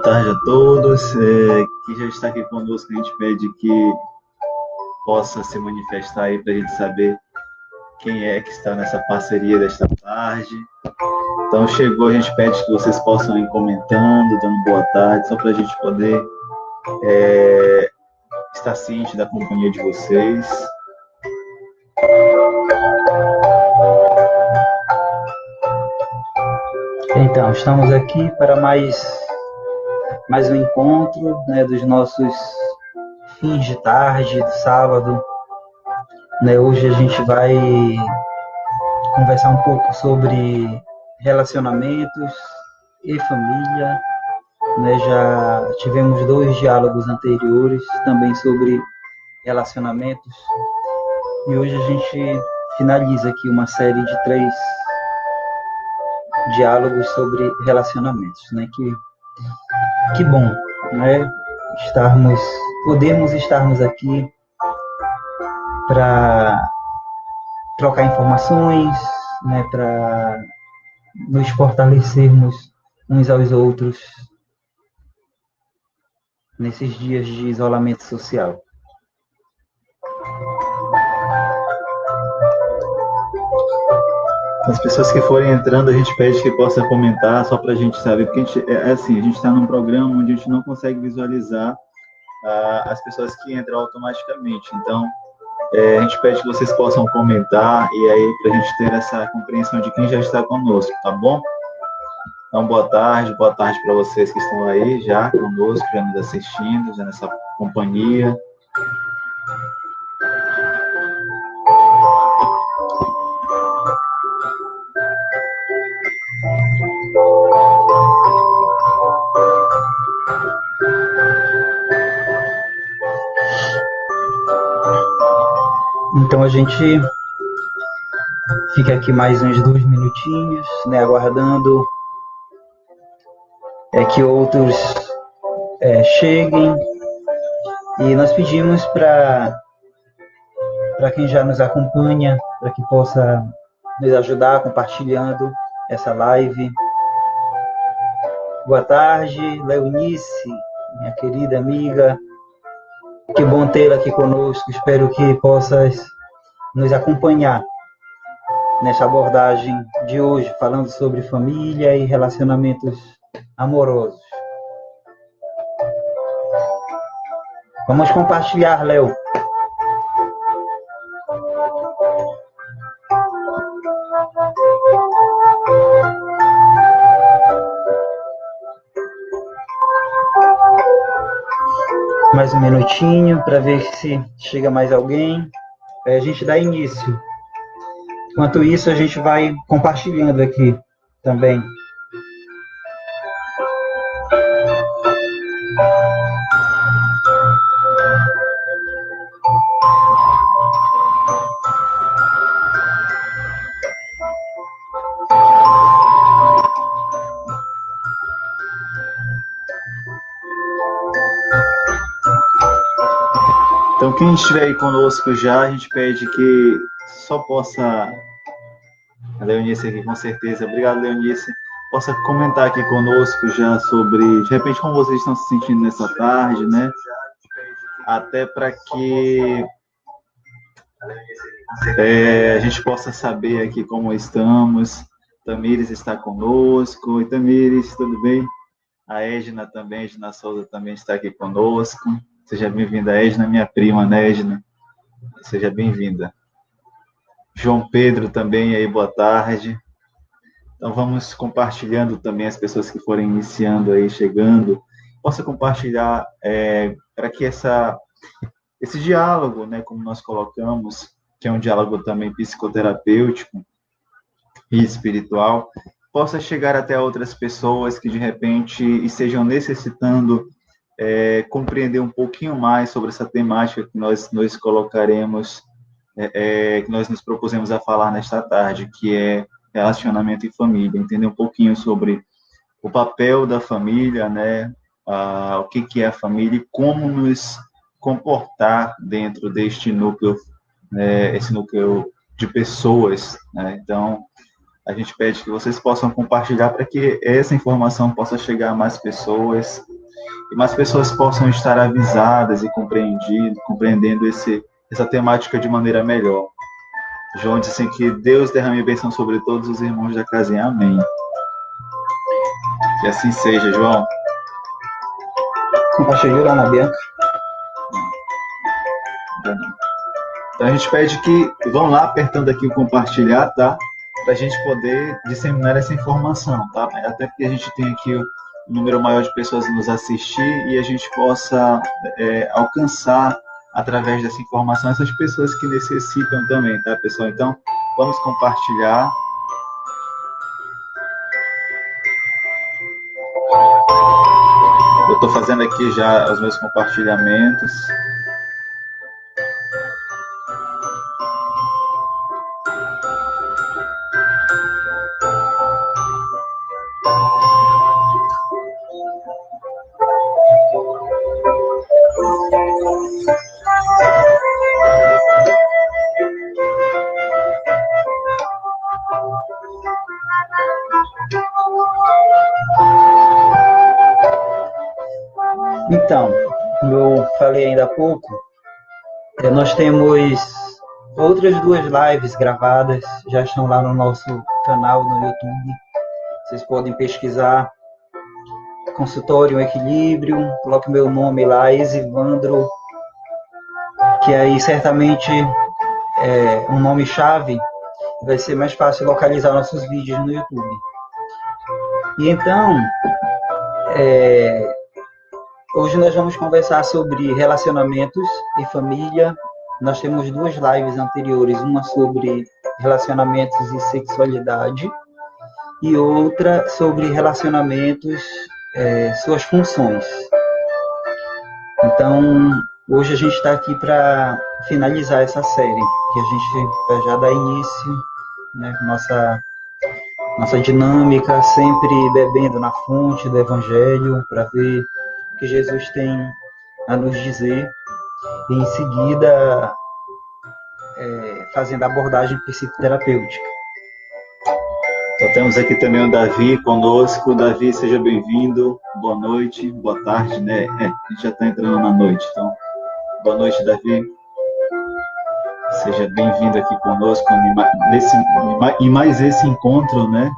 tarde a todos. Quem já está aqui conosco, a gente pede que possa se manifestar aí para a gente saber quem é que está nessa parceria desta tarde. Então, chegou, a gente pede que vocês possam ir comentando, dando boa tarde, só para a gente poder estar ciente da companhia de vocês. Então, estamos aqui para mais um encontro, né, dos nossos fins de tarde, do sábado. Hoje a gente vai conversar um pouco sobre relacionamentos e família. Já tivemos 2 diálogos anteriores também sobre relacionamentos. E hoje a gente finaliza aqui uma série de 3 diálogos sobre relacionamentos, Que bom, podemos estarmos aqui para trocar informações, para nos fortalecermos uns aos outros nesses dias de isolamento social. As pessoas que forem entrando, a gente pede que possa comentar, só para a gente saber, porque a gente está num programa onde a gente não consegue visualizar as pessoas que entram automaticamente. Então, a gente pede que vocês possam comentar e aí para a gente ter essa compreensão de quem já está conosco, tá bom? Então, boa tarde para vocês que estão aí já conosco, já nos assistindo, já nessa companhia. Então a gente fica aqui mais uns 2 minutinhos, aguardando que outros cheguem, e nós pedimos para quem já nos acompanha, para que possa nos ajudar compartilhando essa live. Boa tarde, Leonice, minha querida amiga. Que bom tê-la aqui conosco. Espero que possas nos acompanhar nessa abordagem de hoje, falando sobre família e relacionamentos amorosos. Vamos compartilhar, Léo. Mais um minutinho para ver se chega mais alguém. A gente dá início. Enquanto isso, a gente vai compartilhando aqui também. Então, quem estiver aí conosco já, a gente pede que só possa... A Leonice aqui, com certeza. Obrigado, Leonice. Possa comentar aqui conosco já sobre, de repente, como vocês estão se sentindo nessa tarde, Até para que a gente possa saber aqui como estamos. Tamires está conosco. Oi, Tamires, tudo bem? A Edna também, Edna Souza também está aqui conosco. Seja bem-vinda, Edna, minha prima, Edna? Seja bem-vinda. João Pedro também, aí, boa tarde. Então, vamos compartilhando também as pessoas que forem iniciando aí, chegando. Possa compartilhar para que esse diálogo, como nós colocamos, que é um diálogo também psicoterapêutico e espiritual, possa chegar até outras pessoas que, de repente, estejam necessitando compreender um pouquinho mais sobre essa temática que nós colocaremos, que nós nos propusemos a falar nesta tarde, que é relacionamento e família, entender um pouquinho sobre o papel da família, o que é a família e como nos comportar dentro deste núcleo, esse núcleo de pessoas, Então, a gente pede que vocês possam compartilhar para que essa informação possa chegar a mais pessoas, e mais pessoas possam estar avisadas e compreendendo essa temática de maneira melhor. João disse assim, que Deus derrame bênção sobre todos os irmãos da casinha. Amém. Que assim seja, João. Compartilhou, Ana Bianca? Então a gente pede que vão lá apertando aqui o compartilhar, tá? Para a gente poder disseminar essa informação, tá? Até porque a gente tem aqui um número maior de pessoas nos assistir e a gente possa alcançar através dessa informação essas pessoas que necessitam também, tá, pessoal? Então, vamos compartilhar. Eu estou fazendo aqui já os meus compartilhamentos. Então, como eu falei ainda há pouco, nós temos outras 2 lives gravadas, já estão lá no nosso canal no YouTube. Vocês podem pesquisar Consultório Equilíbrio, coloque meu nome lá, Exivandro, que aí certamente é um nome-chave, vai ser mais fácil localizar nossos vídeos no YouTube. E então, hoje nós vamos conversar sobre relacionamentos e família. Nós temos 2 lives anteriores, uma sobre relacionamentos e sexualidade e outra sobre relacionamentos, suas funções. Então, hoje a gente está aqui para finalizar essa série, que a gente vai já dar início, né, nossa dinâmica, sempre bebendo na fonte do Evangelho, para ver o que Jesus tem a nos dizer, e em seguida fazendo a abordagem psicoterapêutica. Então, temos aqui também o Davi conosco. Davi, seja bem-vindo. Boa noite, boa tarde, né? A gente já está entrando na noite, então, boa noite, Davi. Seja bem-vindo aqui conosco em mais esse encontro, né?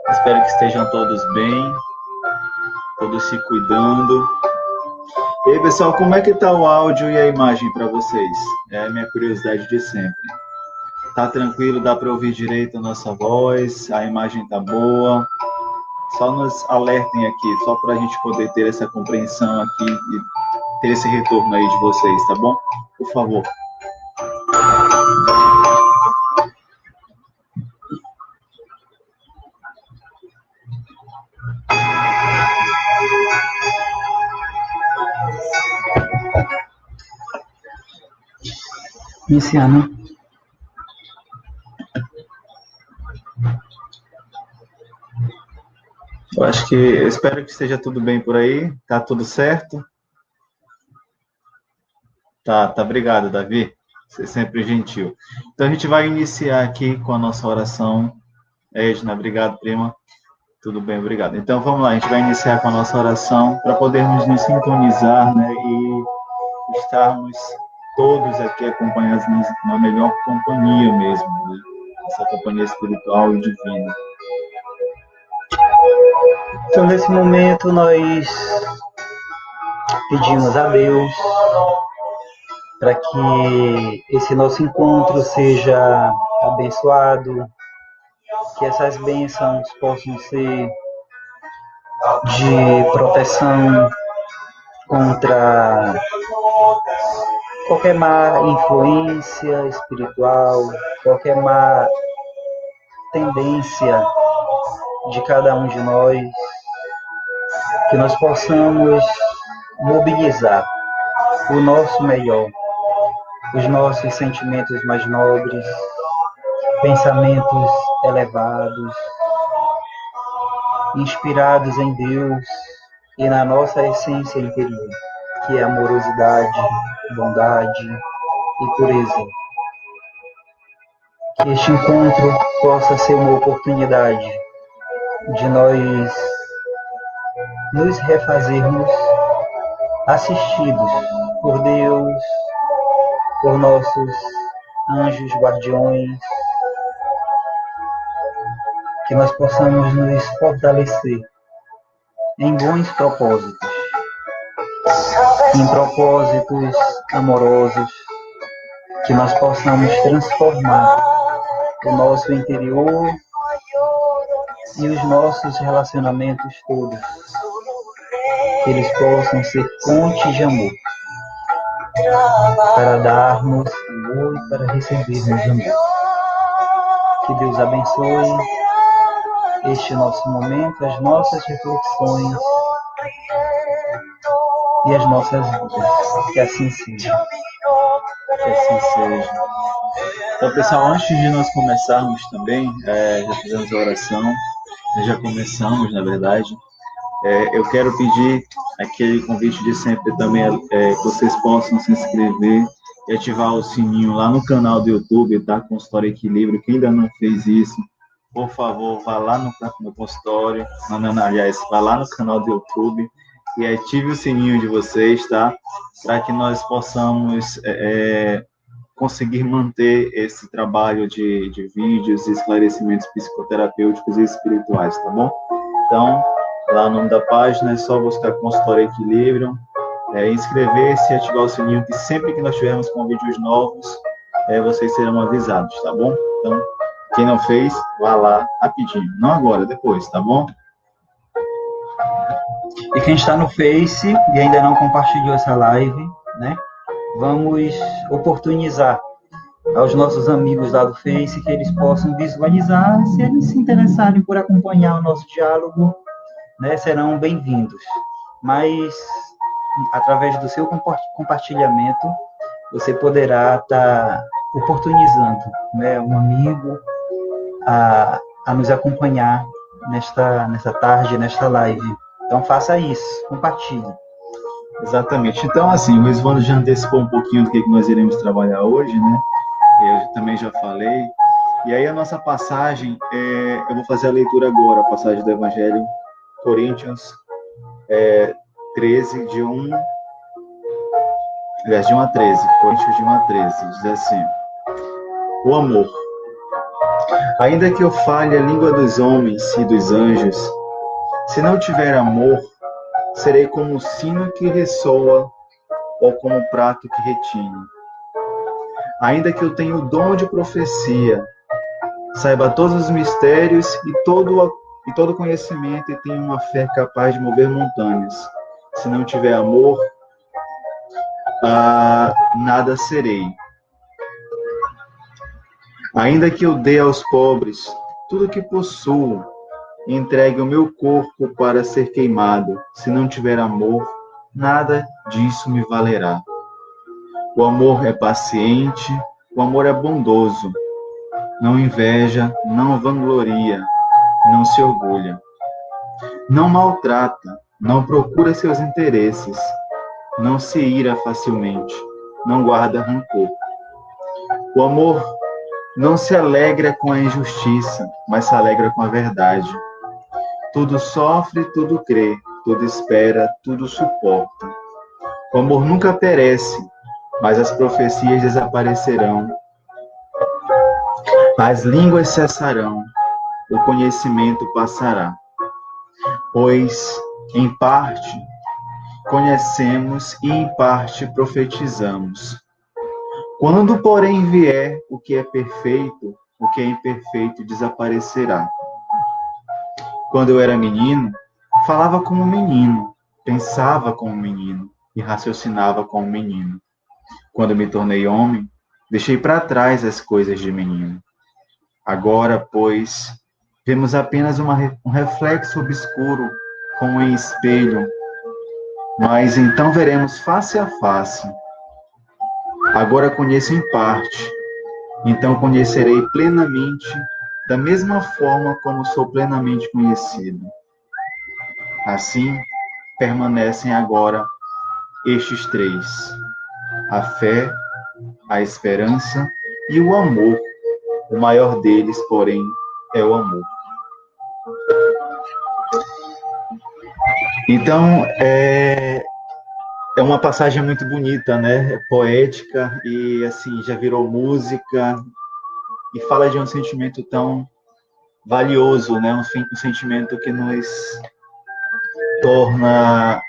Espero que estejam todos bem, todos se cuidando. E aí, pessoal, como é que tá o áudio e a imagem para vocês? É a minha curiosidade de sempre. Tá tranquilo? Dá para ouvir direito a nossa voz? A imagem tá boa? Só nos alertem aqui, só para a gente poder ter essa compreensão aqui e ter esse retorno aí de vocês, tá bom? Por favor. Iniciando. Eu espero que esteja tudo bem por aí. Tá tudo certo? Tá, obrigado, Davi. Você é sempre gentil. Então, a gente vai iniciar aqui com a nossa oração. Edna, obrigado, prima. Tudo bem, obrigado. Então, vamos lá, a gente vai iniciar com a nossa oração para podermos nos sintonizar, né, e estarmos todos aqui acompanhados na melhor companhia mesmo, né? Essa companhia espiritual e divina. Então, nesse momento, nós pedimos a Deus para que esse nosso encontro seja abençoado, que essas bênçãos possam ser de proteção contra qualquer má influência espiritual, qualquer má tendência de cada um de nós, que nós possamos mobilizar o nosso melhor, os nossos sentimentos mais nobres, pensamentos elevados, inspirados em Deus e na nossa essência interior, que é amorosidade, bondade e pureza. Que este encontro possa ser uma oportunidade de nós nos refazermos assistidos por Deus, por nossos anjos guardiões, que nós possamos nos fortalecer em bons propósitos, em propósitos amorosos, que nós possamos transformar o nosso interior e os nossos relacionamentos todos, que eles possam ser fontes de amor, para darmos amor e para recebermos amor. Que Deus abençoe este nosso momento, as nossas reflexões e as nossas vidas. Que assim seja. Que assim seja. Então, pessoal, antes de nós começarmos também, já fizemos a oração, já começamos, na verdade. Eu quero pedir aquele convite de sempre também, que vocês possam se inscrever e ativar o sininho lá no canal do YouTube, tá? Consultório Equilíbrio. Quem ainda não fez isso, por favor, vá lá no consultório, aliás, vá lá no canal do YouTube e ative o sininho de vocês, tá? Para que nós possamos conseguir manter esse trabalho de vídeos e esclarecimentos psicoterapêuticos e espirituais, tá bom? Então, lá no nome da página é só buscar Consultório Equilíbrio, inscrever-se e ativar o sininho, que sempre que nós tivermos com vídeos novos, vocês serão avisados, tá bom? Então, quem não fez, vá lá rapidinho. Não agora, depois, tá bom? E quem está no Face e ainda não compartilhou essa live, né? Vamos oportunizar aos nossos amigos lá do Face que eles possam visualizar, se eles se interessarem por acompanhar o nosso diálogo, né, serão bem-vindos. Mas, através do seu compartilhamento, você poderá estar oportunizando, né, um amigo a nos acompanhar nesta tarde, nesta live. Então, faça isso, compartilhe. Exatamente. Então, assim, o Isvano já antecipou um pouquinho do que nós iremos trabalhar hoje, né? Eu também já falei. E aí a nossa passagem, eu vou fazer a leitura agora, a passagem do Evangelho, Coríntios 13, de 1 a 13. Coríntios de 1 a 13. Diz assim: o amor. Ainda que eu fale a língua dos homens e dos anjos, se não tiver amor, serei como o sino que ressoa ou como o prato que retine. Ainda que eu tenha o dom de profecia, saiba todos os mistérios e todo conhecimento e tenha uma fé capaz de mover montanhas. Se não tiver amor, nada serei. Ainda que eu dê aos pobres tudo o que possuo, e entregue o meu corpo para ser queimado, se não tiver amor, nada disso me valerá. O amor é paciente, o amor é bondoso, não inveja, não vangloria, não se orgulha, não maltrata, não procura seus interesses, não se ira facilmente, não guarda rancor. O amor não se alegra com a injustiça, mas se alegra com a verdade. Tudo sofre, tudo crê, tudo espera, tudo suporta. O amor nunca perece, mas as profecias desaparecerão. As línguas cessarão, o conhecimento passará. Pois, em parte, conhecemos e em parte profetizamos. Quando, porém, vier o que é perfeito, o que é imperfeito desaparecerá. Quando eu era menino, falava como menino, pensava como menino e raciocinava como menino. Quando me tornei homem, deixei para trás as coisas de menino. Agora, pois, vemos apenas um reflexo obscuro, como em espelho, mas então veremos face a face. Agora conheço em parte, então conhecerei plenamente, da mesma forma como sou plenamente conhecido. Assim, permanecem agora estes três: a fé, a esperança e o amor. O maior deles, porém, é o amor. Então, é uma passagem muito bonita, né? É poética e, assim, já virou música e fala de um sentimento tão valioso, né? Um sentimento que nos torna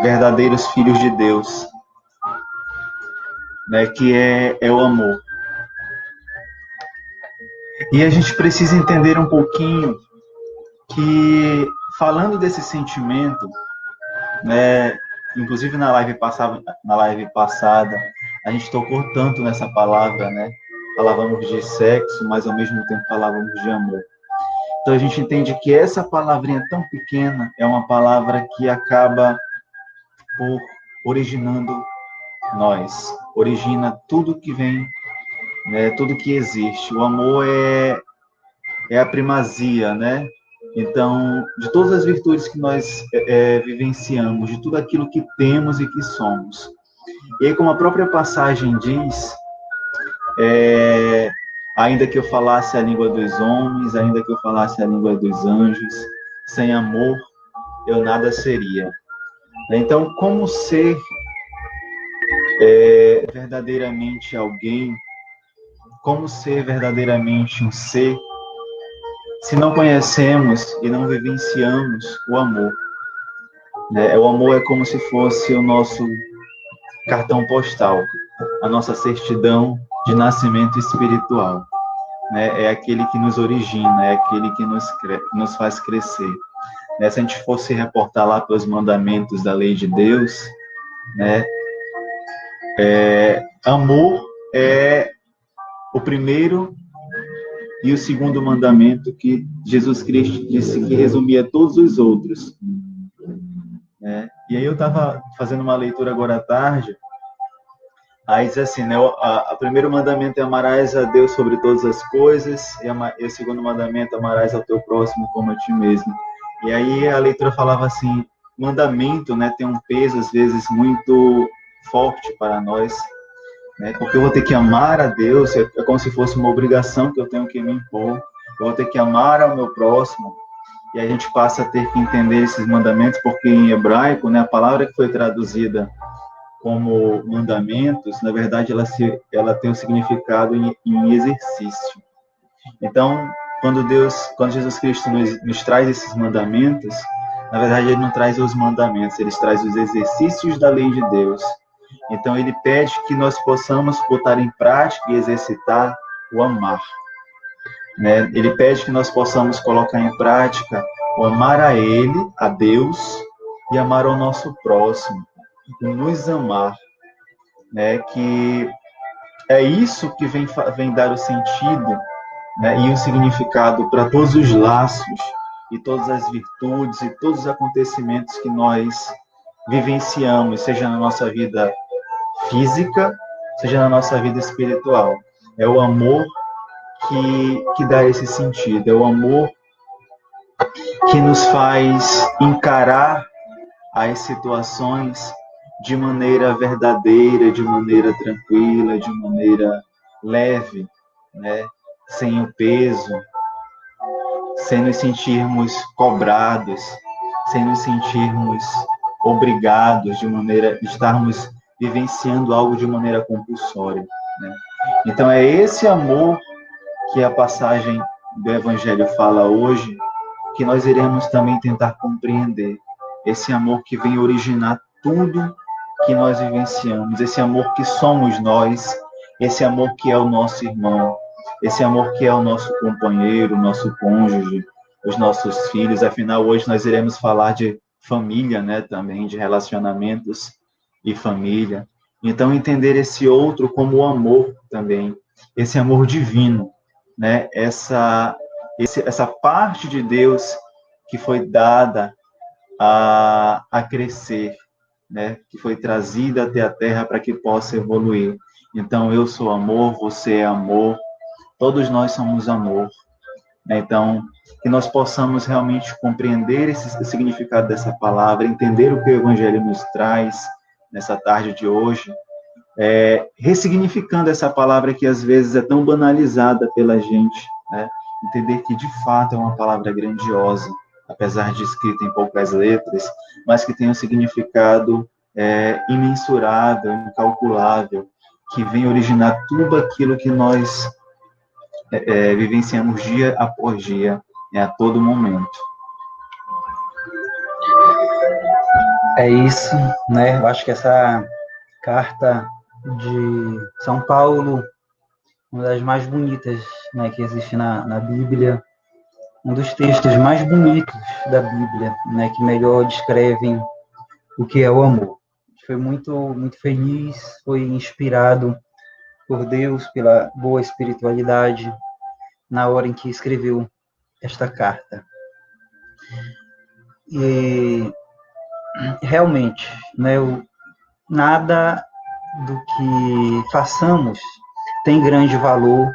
verdadeiros filhos de Deus, né? Que é o amor. E a gente precisa entender um pouquinho que, falando desse sentimento, né? Inclusive na live passada, a gente tocou tanto nessa palavra, né? Falávamos de sexo, mas ao mesmo tempo falávamos de amor. Então a gente entende que essa palavrinha tão pequena é uma palavra que acaba por originando nós, origina tudo que vem, né? Tudo que existe. O amor é a primazia, né? Então, de todas as virtudes que nós vivenciamos, de tudo aquilo que temos e que somos. E aí, como a própria passagem diz, ainda que eu falasse a língua dos homens, ainda que eu falasse a língua dos anjos, sem amor eu nada seria. Então, como ser verdadeiramente alguém, como ser verdadeiramente um ser, se não conhecemos e não vivenciamos o amor? O amor é como se fosse o nosso cartão postal, a nossa certidão de nascimento espiritual. É aquele que nos origina, é aquele que nos faz crescer. Se a gente fosse reportar lá pelos mandamentos da lei de Deus, amor é o primeiro e o segundo mandamento que Jesus Cristo disse que resumia todos os outros. E aí eu estava fazendo uma leitura agora à tarde, aí diz assim, o primeiro mandamento é amarás a Deus sobre todas as coisas, e o segundo mandamento amarás ao teu próximo como a ti mesmo. E aí a leitura falava assim, mandamento, tem um peso às vezes muito forte para nós, porque eu vou ter que amar a Deus, é como se fosse uma obrigação que eu tenho que me impor, eu vou ter que amar ao meu próximo, e a gente passa a ter que entender esses mandamentos, porque em hebraico, a palavra que foi traduzida como mandamentos, na verdade, ela tem um significado em exercício. Então, quando Jesus Cristo nos traz esses mandamentos, na verdade, ele não traz os mandamentos, ele traz os exercícios da lei de Deus. Então, ele pede que nós possamos botar em prática e exercitar o amar. Ele pede que nós possamos colocar em prática o amar a Ele, a Deus, e amar ao nosso próximo, nos amar, que é isso que vem dar o sentido, e o significado para todos os laços e todas as virtudes e todos os acontecimentos que nós vivenciamos, seja na nossa vida física, seja na nossa vida espiritual. É o amor que dá esse sentido, é o amor que nos faz encarar as situações de maneira verdadeira, de maneira tranquila, de maneira leve, sem o peso, sem nos sentirmos cobrados, sem nos sentirmos obrigados de estarmos vivenciando algo de maneira compulsória. Então é esse amor que a passagem do Evangelho fala hoje, que nós iremos também tentar compreender. Esse amor que vem originar tudo que nós vivenciamos, esse amor que somos nós, esse amor que é o nosso irmão, esse amor que é o nosso companheiro, o nosso cônjuge, os nossos filhos. Afinal, hoje nós iremos falar de família, também, de relacionamentos e família. Então, entender esse outro como o amor também, esse amor divino, essa parte de Deus que foi dada a crescer, que foi trazida até a Terra para que possa evoluir. Então, eu sou amor, você é amor, todos nós somos amor. Então, que nós possamos realmente compreender o significado dessa palavra, entender o que o Evangelho nos traz nessa tarde de hoje, ressignificando essa palavra que às vezes é tão banalizada pela gente, entender que de fato é uma palavra grandiosa, apesar de escrito em poucas letras, mas que tem um significado imensurável, incalculável, que vem originar tudo aquilo que nós vivenciamos dia após dia, a todo momento. É isso, né? Eu acho que essa carta de São Paulo, uma das mais bonitas, né, que existe na Bíblia, um dos textos mais bonitos da Bíblia, né, que melhor descrevem o que é o amor. Foi muito feliz, foi inspirado por Deus, pela boa espiritualidade, na hora em que escreveu esta carta. E realmente, né, nada do que façamos tem grande valor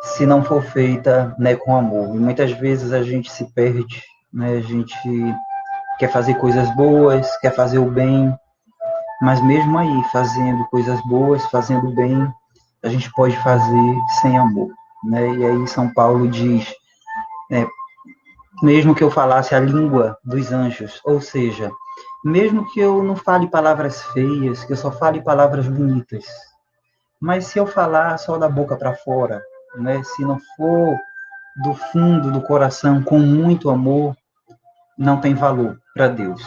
se não for feita, né, com amor. E muitas vezes a gente se perde, né, a gente quer fazer coisas boas, quer fazer o bem, mas mesmo aí, fazendo coisas boas, fazendo o bem, a gente pode fazer sem amor, né? E aí São Paulo diz, mesmo que eu falasse a língua dos anjos, ou seja, mesmo que eu não fale palavras feias, que eu só fale palavras bonitas, mas se eu falar só da boca para fora, né, se não for do fundo do coração com muito amor, não tem valor para Deus.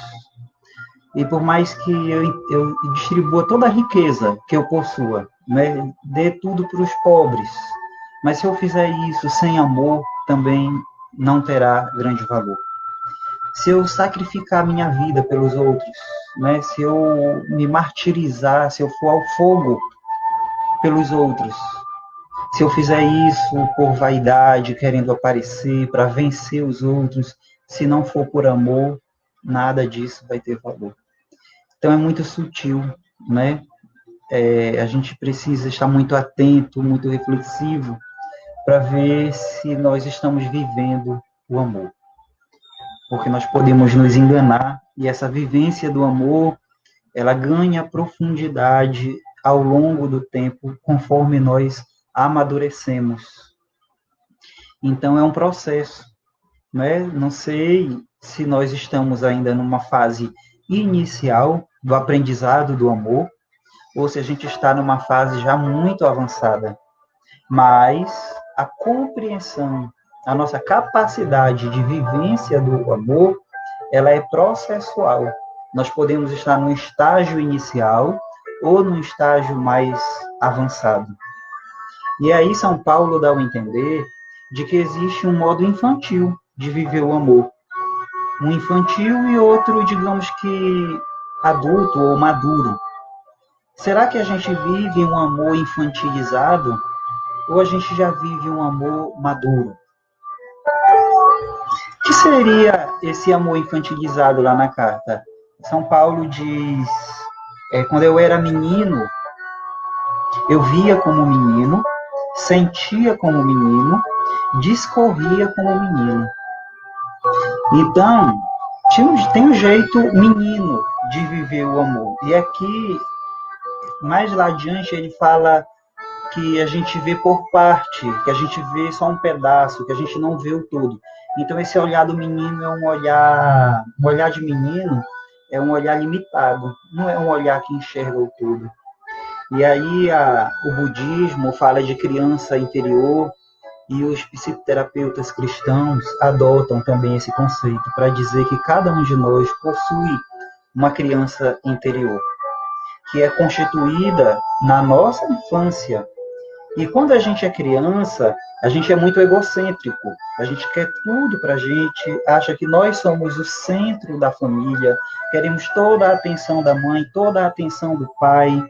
E por mais que eu distribua toda a riqueza que eu possua, né, dê tudo para os pobres, mas se eu fizer isso sem amor, também não terá grande valor. Se eu sacrificar minha vida pelos outros, né, se eu me martirizar, se eu for ao fogo pelos outros, se eu fizer isso por vaidade, querendo aparecer, para vencer os outros, se não for por amor, nada disso vai ter valor. Então é muito sutil, né? A gente precisa estar muito atento, muito reflexivo, para ver se nós estamos vivendo o amor. Porque nós podemos nos enganar, e essa vivência do amor, ela ganha profundidade ao longo do tempo, conforme nós amadurecemos. Então é um processo, né? Não sei se nós estamos ainda numa fase inicial do aprendizado do amor, ou se a gente está numa fase já muito avançada. Mas a compreensão, a nossa capacidade de vivência do amor, ela é processual. Nós podemos estar num estágio inicial ou num estágio mais avançado. E aí São Paulo dá a entender de que existe um modo infantil de viver o amor. Um infantil e outro, digamos que adulto ou maduro. Será que a gente vive um amor infantilizado ou a gente já vive um amor maduro? O que seria esse amor infantilizado lá na carta? São Paulo diz, quando eu era menino, eu via como menino, sentia como menino, discorria como menino. Então, tem um jeito menino de viver o amor. E aqui, mais lá adiante, ele fala que a gente vê por parte, que a gente vê só um pedaço, que a gente não vê o todo. Então, esse olhar do menino é um olhar de menino é um olhar limitado, não é um olhar que enxerga o todo. E aí o budismo fala de criança interior, e os psicoterapeutas cristãos adotam também esse conceito para dizer que cada um de nós possui uma criança interior, que é constituída na nossa infância. E quando a gente é criança, a gente é muito egocêntrico, a gente quer tudo para a gente, acha que nós somos o centro da família, queremos toda a atenção da mãe, toda a atenção do pai,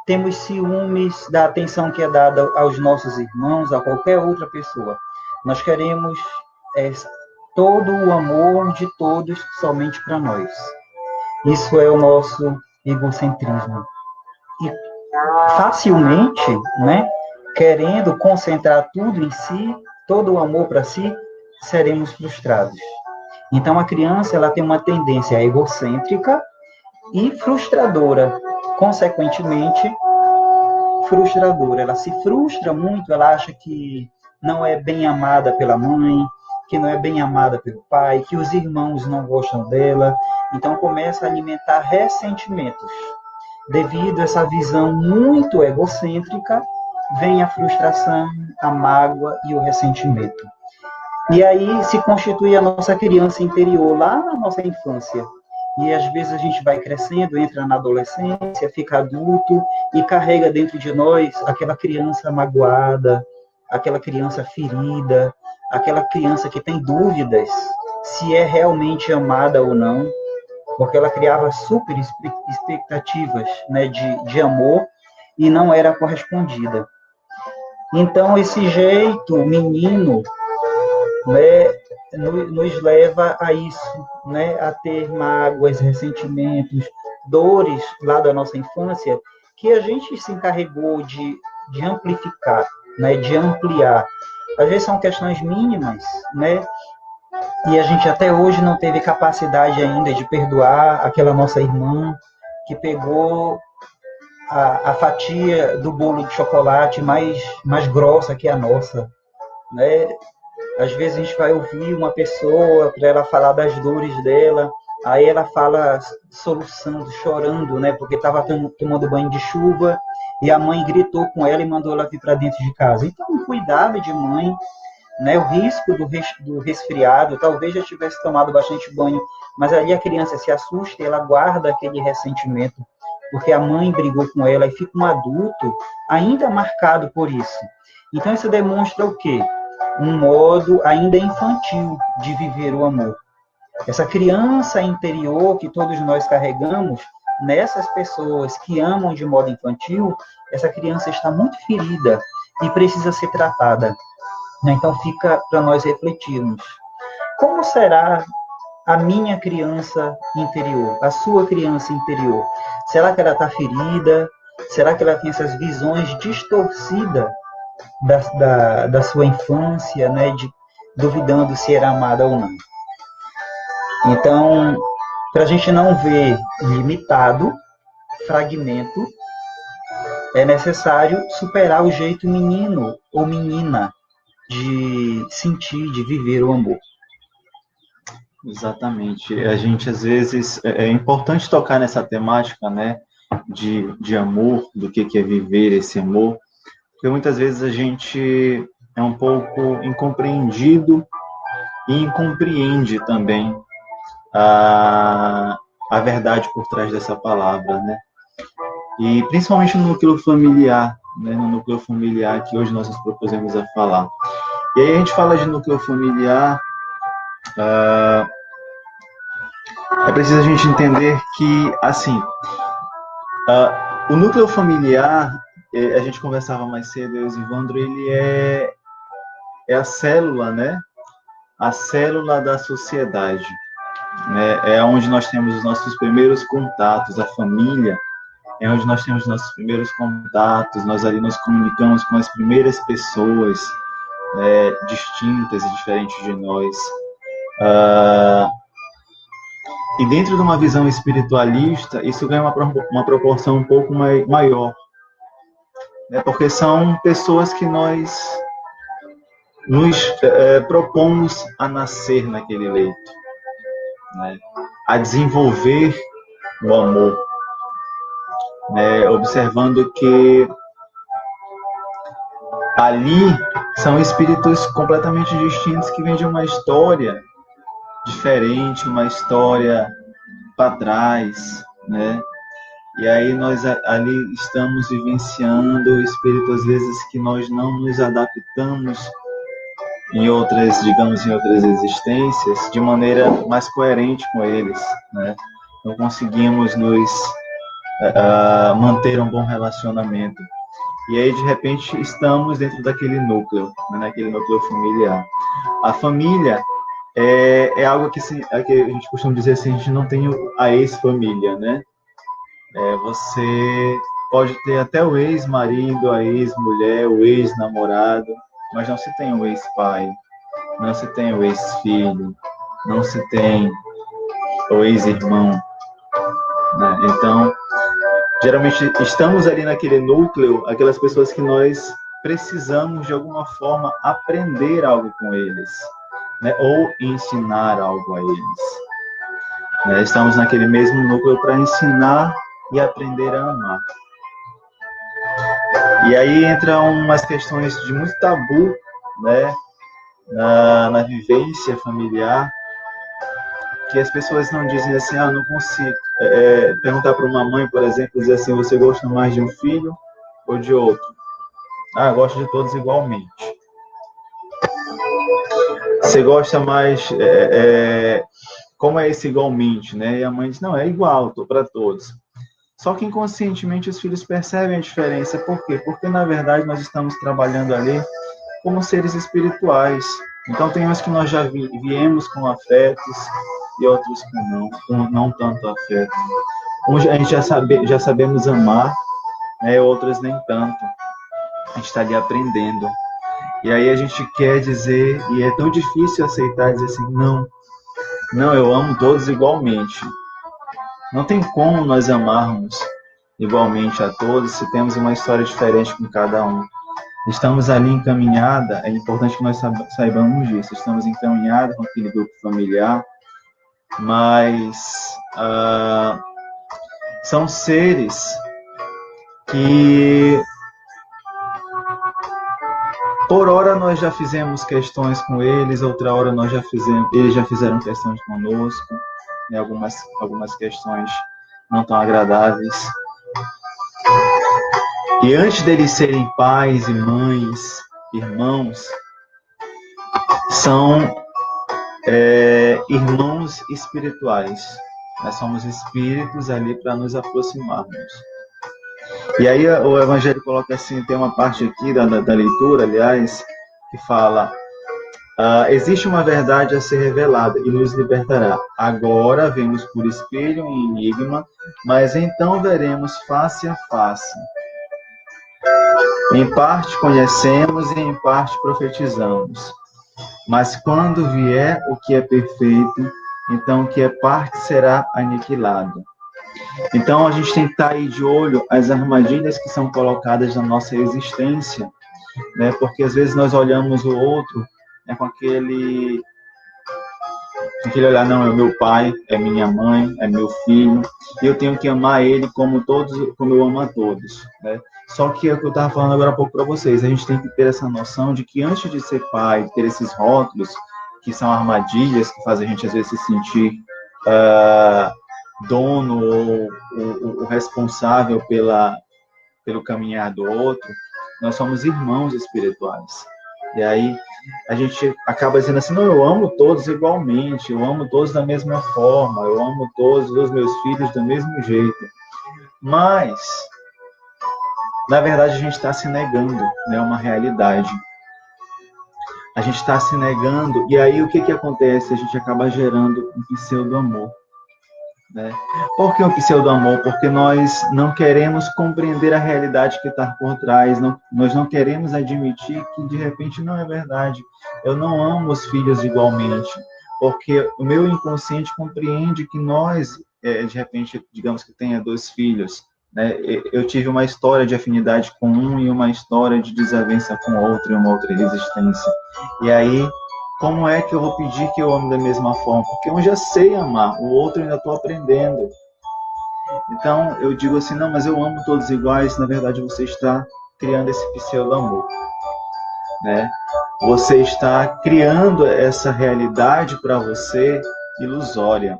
temos ciúmes da atenção que é dada aos nossos irmãos, a qualquer outra pessoa. Nós queremos todo o amor de todos somente para nós. Isso é o nosso egocentrismo. E facilmente, né, querendo concentrar tudo em si, todo o amor para si, seremos frustrados. Então a criança ela tem uma tendência egocêntrica e frustradora. Consequentemente, frustradora. Ela se frustra muito, ela acha que não é bem amada pela mãe, que não é bem amada pelo pai, que os irmãos não gostam dela, então começa a alimentar ressentimentos. Devido a essa visão muito egocêntrica, vem a frustração, a mágoa e o ressentimento. E aí se constitui a nossa criança interior, lá na nossa infância. E às vezes a gente vai crescendo, entra na adolescência, fica adulto e carrega dentro de nós aquela criança magoada, aquela criança ferida, aquela criança que tem dúvidas se é realmente amada ou não, porque ela criava super expectativas, né, de amor e não era correspondida. Então, esse jeito menino, né, nos leva a isso, né, a ter mágoas, ressentimentos, dores lá da nossa infância, que a gente se encarregou de amplificar, né, de ampliar. Às vezes são questões mínimas, né, e a gente até hoje não teve capacidade ainda de perdoar aquela nossa irmã que pegou a fatia do bolo de chocolate mais grossa que a nossa, né? Às vezes a gente vai ouvir uma pessoa para ela falar das dores dela, aí ela fala soluçando, chorando, né? Porque estava tomando banho de chuva e a mãe gritou com ela e mandou ela vir para dentro de casa. Então, cuidado de mãe, né? O risco do resfriado, talvez já tivesse tomado bastante banho, mas ali a criança se assusta e ela guarda aquele ressentimento, porque a mãe brigou com ela e fica um adulto ainda marcado por isso. Então, isso demonstra o quê? Um modo ainda infantil de viver o amor. Essa criança interior que todos nós carregamos, nessas pessoas que amam de modo infantil, essa criança está muito ferida e precisa ser tratada. Então, fica para nós refletirmos. Como será a minha criança interior, a sua criança interior? Será que ela está ferida? Será que ela tem essas visões distorcidas da sua infância, né, duvidando se era amada ou não? Então, para a gente não ver limitado, fragmento, é necessário superar o jeito menino ou menina de sentir, de viver o amor. Exatamente. A gente, às vezes, é importante tocar nessa temática, né, de amor, do que é viver esse amor, porque muitas vezes a gente é um pouco incompreendido e incompreende também a verdade por trás dessa palavra, né? E principalmente no núcleo familiar, né, no núcleo familiar que hoje nós nos propusemos a falar. E aí a gente fala de núcleo familiar, é preciso a gente entender que, assim, o núcleo familiar, a gente conversava mais cedo, eu e o Ivandro, ele é a célula, né? A célula da sociedade, né? É onde nós temos os nossos primeiros contatos, a família é onde nós temos os nossos primeiros contatos, nós ali nos comunicamos com as primeiras pessoas, distintas e diferentes de nós. E dentro de uma visão espiritualista, isso ganha uma proporção um pouco maior, né? Porque são pessoas que nós nos propomos a nascer naquele leito, né? A desenvolver o amor, né? Observando que ali são espíritos completamente distintos que vêm de uma história diferente, uma história para trás, né? E aí nós ali estamos vivenciando o espírito, às vezes, que nós não nos adaptamos em outras existências de maneira mais coerente com eles, né? Não conseguimos nos manter um bom relacionamento. E aí, de repente, estamos dentro daquele núcleo, né? Naquele núcleo familiar. A família é algo que a gente costuma dizer assim, a gente não tem a ex-família, né? Você pode ter até o ex-marido, a ex-mulher, o ex-namorado, mas não se tem o ex-pai, não se tem o ex-filho, não se tem o ex-irmão, né? Então, geralmente estamos ali naquele núcleo, aquelas pessoas que nós precisamos de alguma forma aprender algo com eles. né, ou ensinar algo a eles. Né? Estamos naquele mesmo núcleo para ensinar e aprender a amar. E aí entram umas questões de muito tabu, né, na vivência familiar, que as pessoas não dizem assim, não consigo. Perguntar para uma mãe, por exemplo, dizer assim, você gosta mais de um filho ou de outro? Gosto de todos igualmente. Você gosta mais... como é esse igualmente, né? E a mãe diz, não, é igual, estou para todos. Só que inconscientemente os filhos percebem a diferença. Por quê? Porque, na verdade, nós estamos trabalhando ali como seres espirituais. Então, tem uns que nós já viemos com afetos e outros com não tanto afeto. Uns a gente já sabemos amar, né? Outros nem tanto. A gente está ali aprendendo. E aí a gente quer dizer, e é tão difícil aceitar, dizer assim, não, eu amo todos igualmente. Não tem como nós amarmos igualmente a todos se temos uma história diferente com cada um. Estamos ali encaminhada, é importante que nós saibamos disso, estamos encaminhados com aquele grupo familiar, mas são seres que, por hora, nós já fizemos questões com eles, outra hora eles já fizeram questões conosco, né, algumas questões não tão agradáveis. E antes deles serem pais e mães, irmãos, são irmãos espirituais. Nós somos espíritos ali para nos aproximarmos. E aí o Evangelho coloca assim, tem uma parte aqui da leitura, aliás, que fala: existe uma verdade a ser revelada e nos libertará. Agora vemos por espelho em enigma, mas então veremos face a face. Em parte conhecemos e em parte profetizamos. Mas quando vier o que é perfeito, então o que é parte será aniquilado. Então a gente tem que estar aí de olho às armadilhas que são colocadas na nossa existência, né? Porque às vezes nós olhamos o outro, né, com aquele olhar, não, é meu pai, é minha mãe, é meu filho, e eu tenho que amar ele como eu amo a todos, né? Só que é o que eu estava falando agora há pouco para vocês, a gente tem que ter essa noção de que antes de ser pai, ter esses rótulos, que são armadilhas, que fazem a gente às vezes se sentir dono ou responsável pelo caminhar do outro, nós somos irmãos espirituais. E aí a gente acaba dizendo assim, não, eu amo todos igualmente, eu amo todos da mesma forma, eu amo todos os meus filhos do mesmo jeito. Mas, na verdade, a gente está se negando, né, uma realidade. A gente está se negando, e aí o que acontece? A gente acaba gerando um pseudo-amor. Né? Por que o pseudo-amor? Porque nós não queremos compreender a realidade que está por trás, nós não queremos admitir que de repente não é verdade. Eu não amo os filhos igualmente, porque o meu inconsciente compreende que nós, de repente, digamos que tenha 2 filhos, né? Eu tive uma história de afinidade com um e uma história de desavença com outro, e uma outra resistência. E aí, como é que eu vou pedir que eu ame da mesma forma? Porque eu já sei amar, o outro eu ainda estou aprendendo. Então, eu digo assim, não, mas eu amo todos iguais. Na verdade, você está criando esse pseudo-amor, né? Você está criando essa realidade para você ilusória,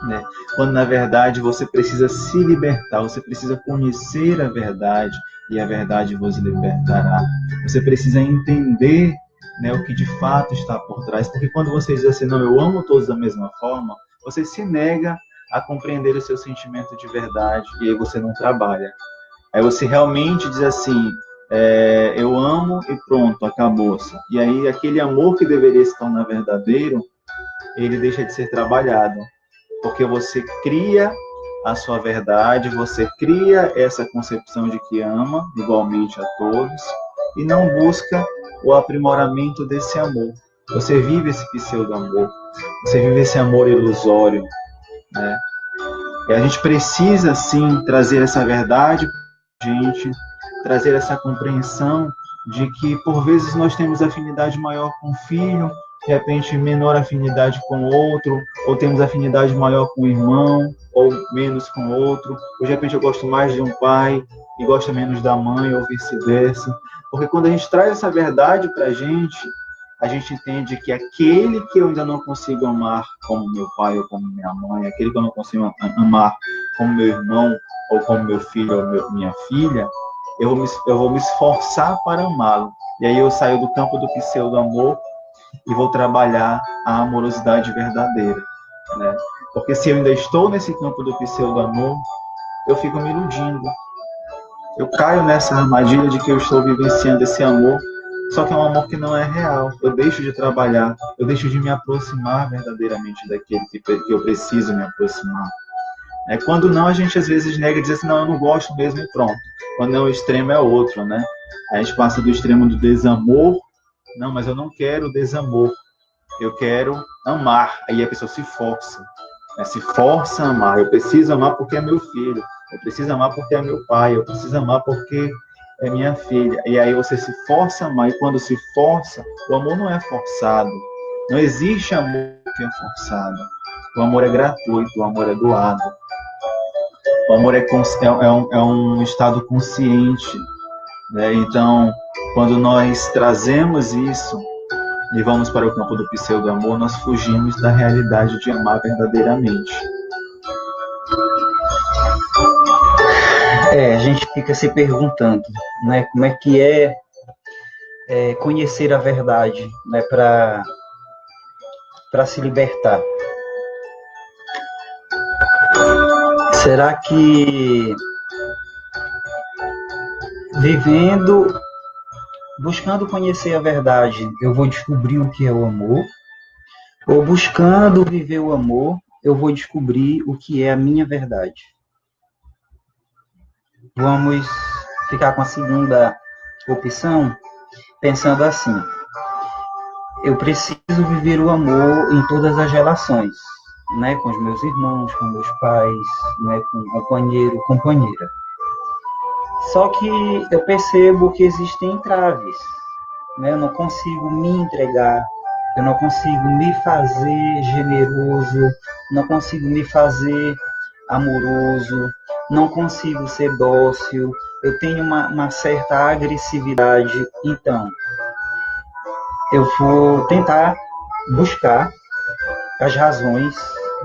né? Quando, na verdade, você precisa se libertar, você precisa conhecer a verdade, e a verdade vos libertará. Você precisa entender, né, o que de fato está por trás, porque quando você diz assim, não, eu amo todos da mesma forma, você se nega a compreender o seu sentimento de verdade, e aí você não trabalha. Aí você realmente diz assim, eu amo e pronto, acabou-se. E aí aquele amor que deveria se tornar verdadeiro, ele deixa de ser trabalhado, porque você cria a sua verdade, você cria essa concepção de que ama igualmente a todos, e não busca o aprimoramento desse amor. Você vive esse pseudo-amor, você vive esse amor ilusório, né? E a gente precisa, sim, trazer essa verdade para a gente, trazer essa compreensão de que, por vezes, nós temos afinidade maior com o filho, de repente, menor afinidade com o outro, ou temos afinidade maior com o irmão, ou menos com o outro, ou de repente eu gosto mais de um pai e gosto menos da mãe, ou vice-versa. Porque quando a gente traz essa verdade para a gente entende que aquele que eu ainda não consigo amar como meu pai ou como minha mãe, aquele que eu não consigo amar como meu irmão, ou como meu filho ou minha filha, eu vou me esforçar para amá-lo. E aí eu saio do campo do pseudo-amor e vou trabalhar a amorosidade verdadeira, né? Porque se eu ainda estou nesse campo do pseudo-amor, eu fico me iludindo. Eu caio nessa armadilha de que eu estou vivenciando esse amor, só que é um amor que não é real. Eu deixo de trabalhar, eu deixo de me aproximar verdadeiramente daquele que eu preciso me aproximar. Quando não, a gente às vezes nega e diz assim, não, eu não gosto mesmo e pronto. Quando não, o extremo é outro, né? A gente passa do extremo do desamor, não, mas eu não quero desamor, eu quero amar. Aí a pessoa se força, né? Se força a amar. Eu preciso amar porque é meu filho, eu preciso amar porque é meu pai, eu preciso amar porque é minha filha. E aí você se força a amar, e quando se força, o amor não é forçado. Não existe amor que é forçado. O amor é gratuito, o amor é doado. O amor é um estado consciente, né? Então, quando nós trazemos isso e vamos para o campo do pseudo-amor, nós fugimos da realidade de amar verdadeiramente. A gente fica se perguntando, né, como é que é conhecer a verdade, né, para se libertar. Será que buscando conhecer a verdade, eu vou descobrir o que é o amor? Ou buscando viver o amor, eu vou descobrir o que é a minha verdade? Vamos ficar com a segunda opção, pensando assim: eu preciso viver o amor em todas as relações, né, com os meus irmãos, com meus pais, né, com o companheiro, companheira. Só que eu percebo que existem entraves, né? Eu não consigo me entregar, eu não consigo me fazer generoso, não consigo me fazer amoroso, não consigo ser dócil, eu tenho uma certa agressividade. Então, eu vou tentar buscar as razões,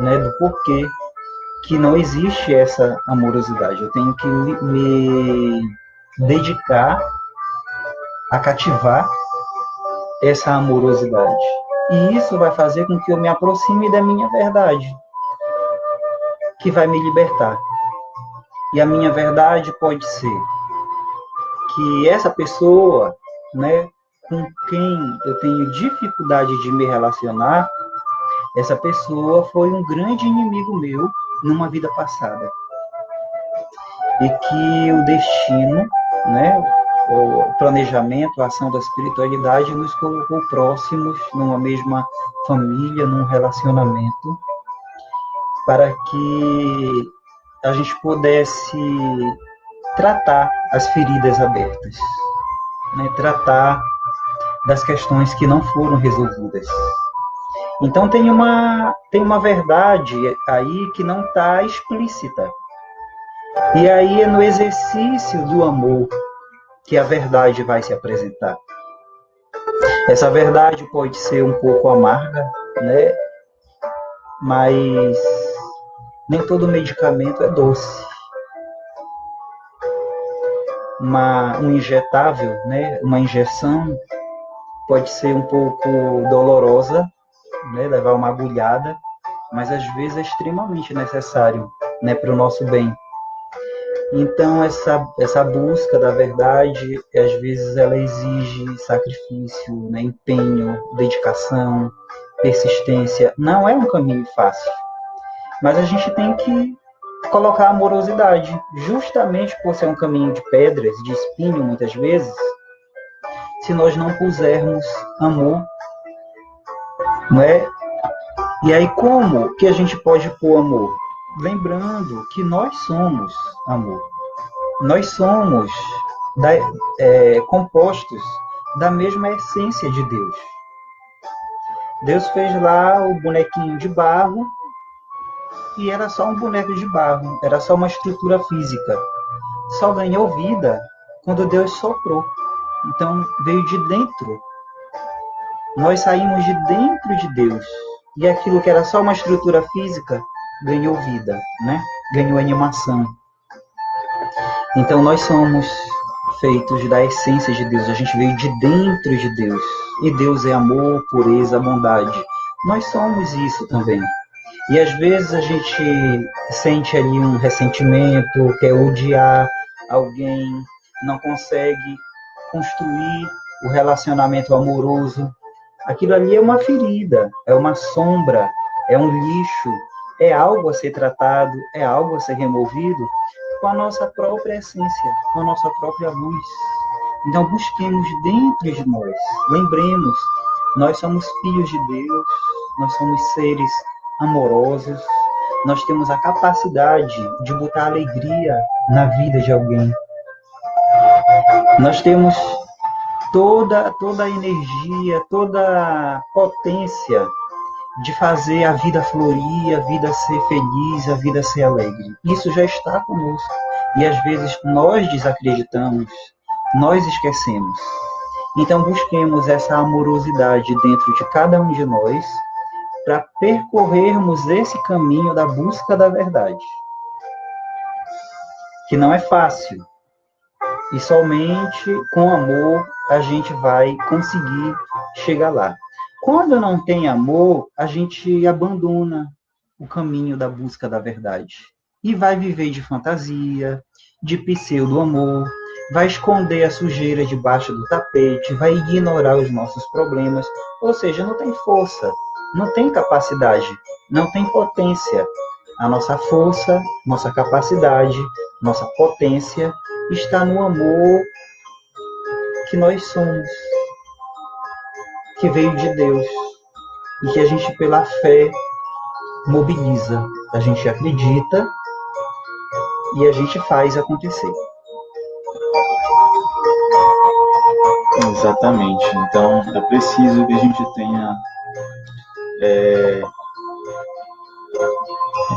né, do porquê que não existe essa amorosidade. Eu tenho que me dedicar a cativar essa amorosidade. E isso vai fazer com que eu me aproxime da minha verdade, que vai me libertar. E a minha verdade pode ser que essa pessoa, né, com quem eu tenho dificuldade de me relacionar, essa pessoa foi um grande inimigo meu numa vida passada. E que o destino, né, o planejamento, a ação da espiritualidade nos colocou próximos, numa mesma família, num relacionamento, para que a gente pudesse tratar as feridas abertas, né, tratar das questões que não foram resolvidas. Então tem uma verdade aí que não está explícita. E aí é no exercício do amor que a verdade vai se apresentar. Essa verdade pode ser um pouco amarga, né? Mas nem todo medicamento é doce. Um injetável, né? Uma injeção pode ser um pouco dolorosa, né? Levar uma agulhada, mas às vezes é extremamente necessário, né? Para o nosso bem. Então, essa busca da verdade, às vezes, ela exige sacrifício, né? Empenho, dedicação, persistência. Não é um caminho fácil, mas a gente tem que colocar amorosidade, justamente por ser um caminho de pedras, de espinho, muitas vezes. Se nós não pusermos amor, não é? E aí, como que a gente pode pôr amor? Lembrando que nós somos amor. Nós somos compostos da mesma essência de Deus. Deus fez lá o bonequinho de barro e era só um boneco de barro, era só uma estrutura física. Só ganhou vida quando Deus soprou. Então veio de dentro. Nós saímos de dentro de Deus. E aquilo que era só uma estrutura física ganhou vida, né? Ganhou animação. Então nós somos feitos da essência de Deus. A gente veio de dentro de Deus. E Deus é amor, pureza, bondade. Nós somos isso também. E às vezes a gente sente ali um ressentimento, quer odiar alguém, não consegue construir o relacionamento amoroso. Aquilo ali é uma ferida, é uma sombra, é um lixo, é algo a ser tratado, é algo a ser removido com a nossa própria essência, com a nossa própria luz. Então busquemos dentro de nós, lembremos, nós somos filhos de Deus, nós somos seres amorosos, nós temos a capacidade de botar alegria na vida de alguém. Nós temos toda a energia, toda a potência de fazer a vida florir, a vida ser feliz, a vida ser alegre. Isso já está conosco. E às vezes nós desacreditamos, nós esquecemos. Então busquemos essa amorosidade dentro de cada um de nós para percorrermos esse caminho da busca da verdade. Que não é fácil. E somente com amor a gente vai conseguir chegar lá. Quando não tem amor, a gente abandona o caminho da busca da verdade. E vai viver de fantasia, de pseudo-amor, vai esconder a sujeira debaixo do tapete, vai ignorar os nossos problemas. Ou seja, não tem força, não tem capacidade, não tem potência. A nossa força, nossa capacidade, nossa potência está no amor que nós somos, que veio de Deus e que a gente pela fé mobiliza. A gente acredita e a gente faz acontecer. Exatamente. Então, é preciso que a gente tenha é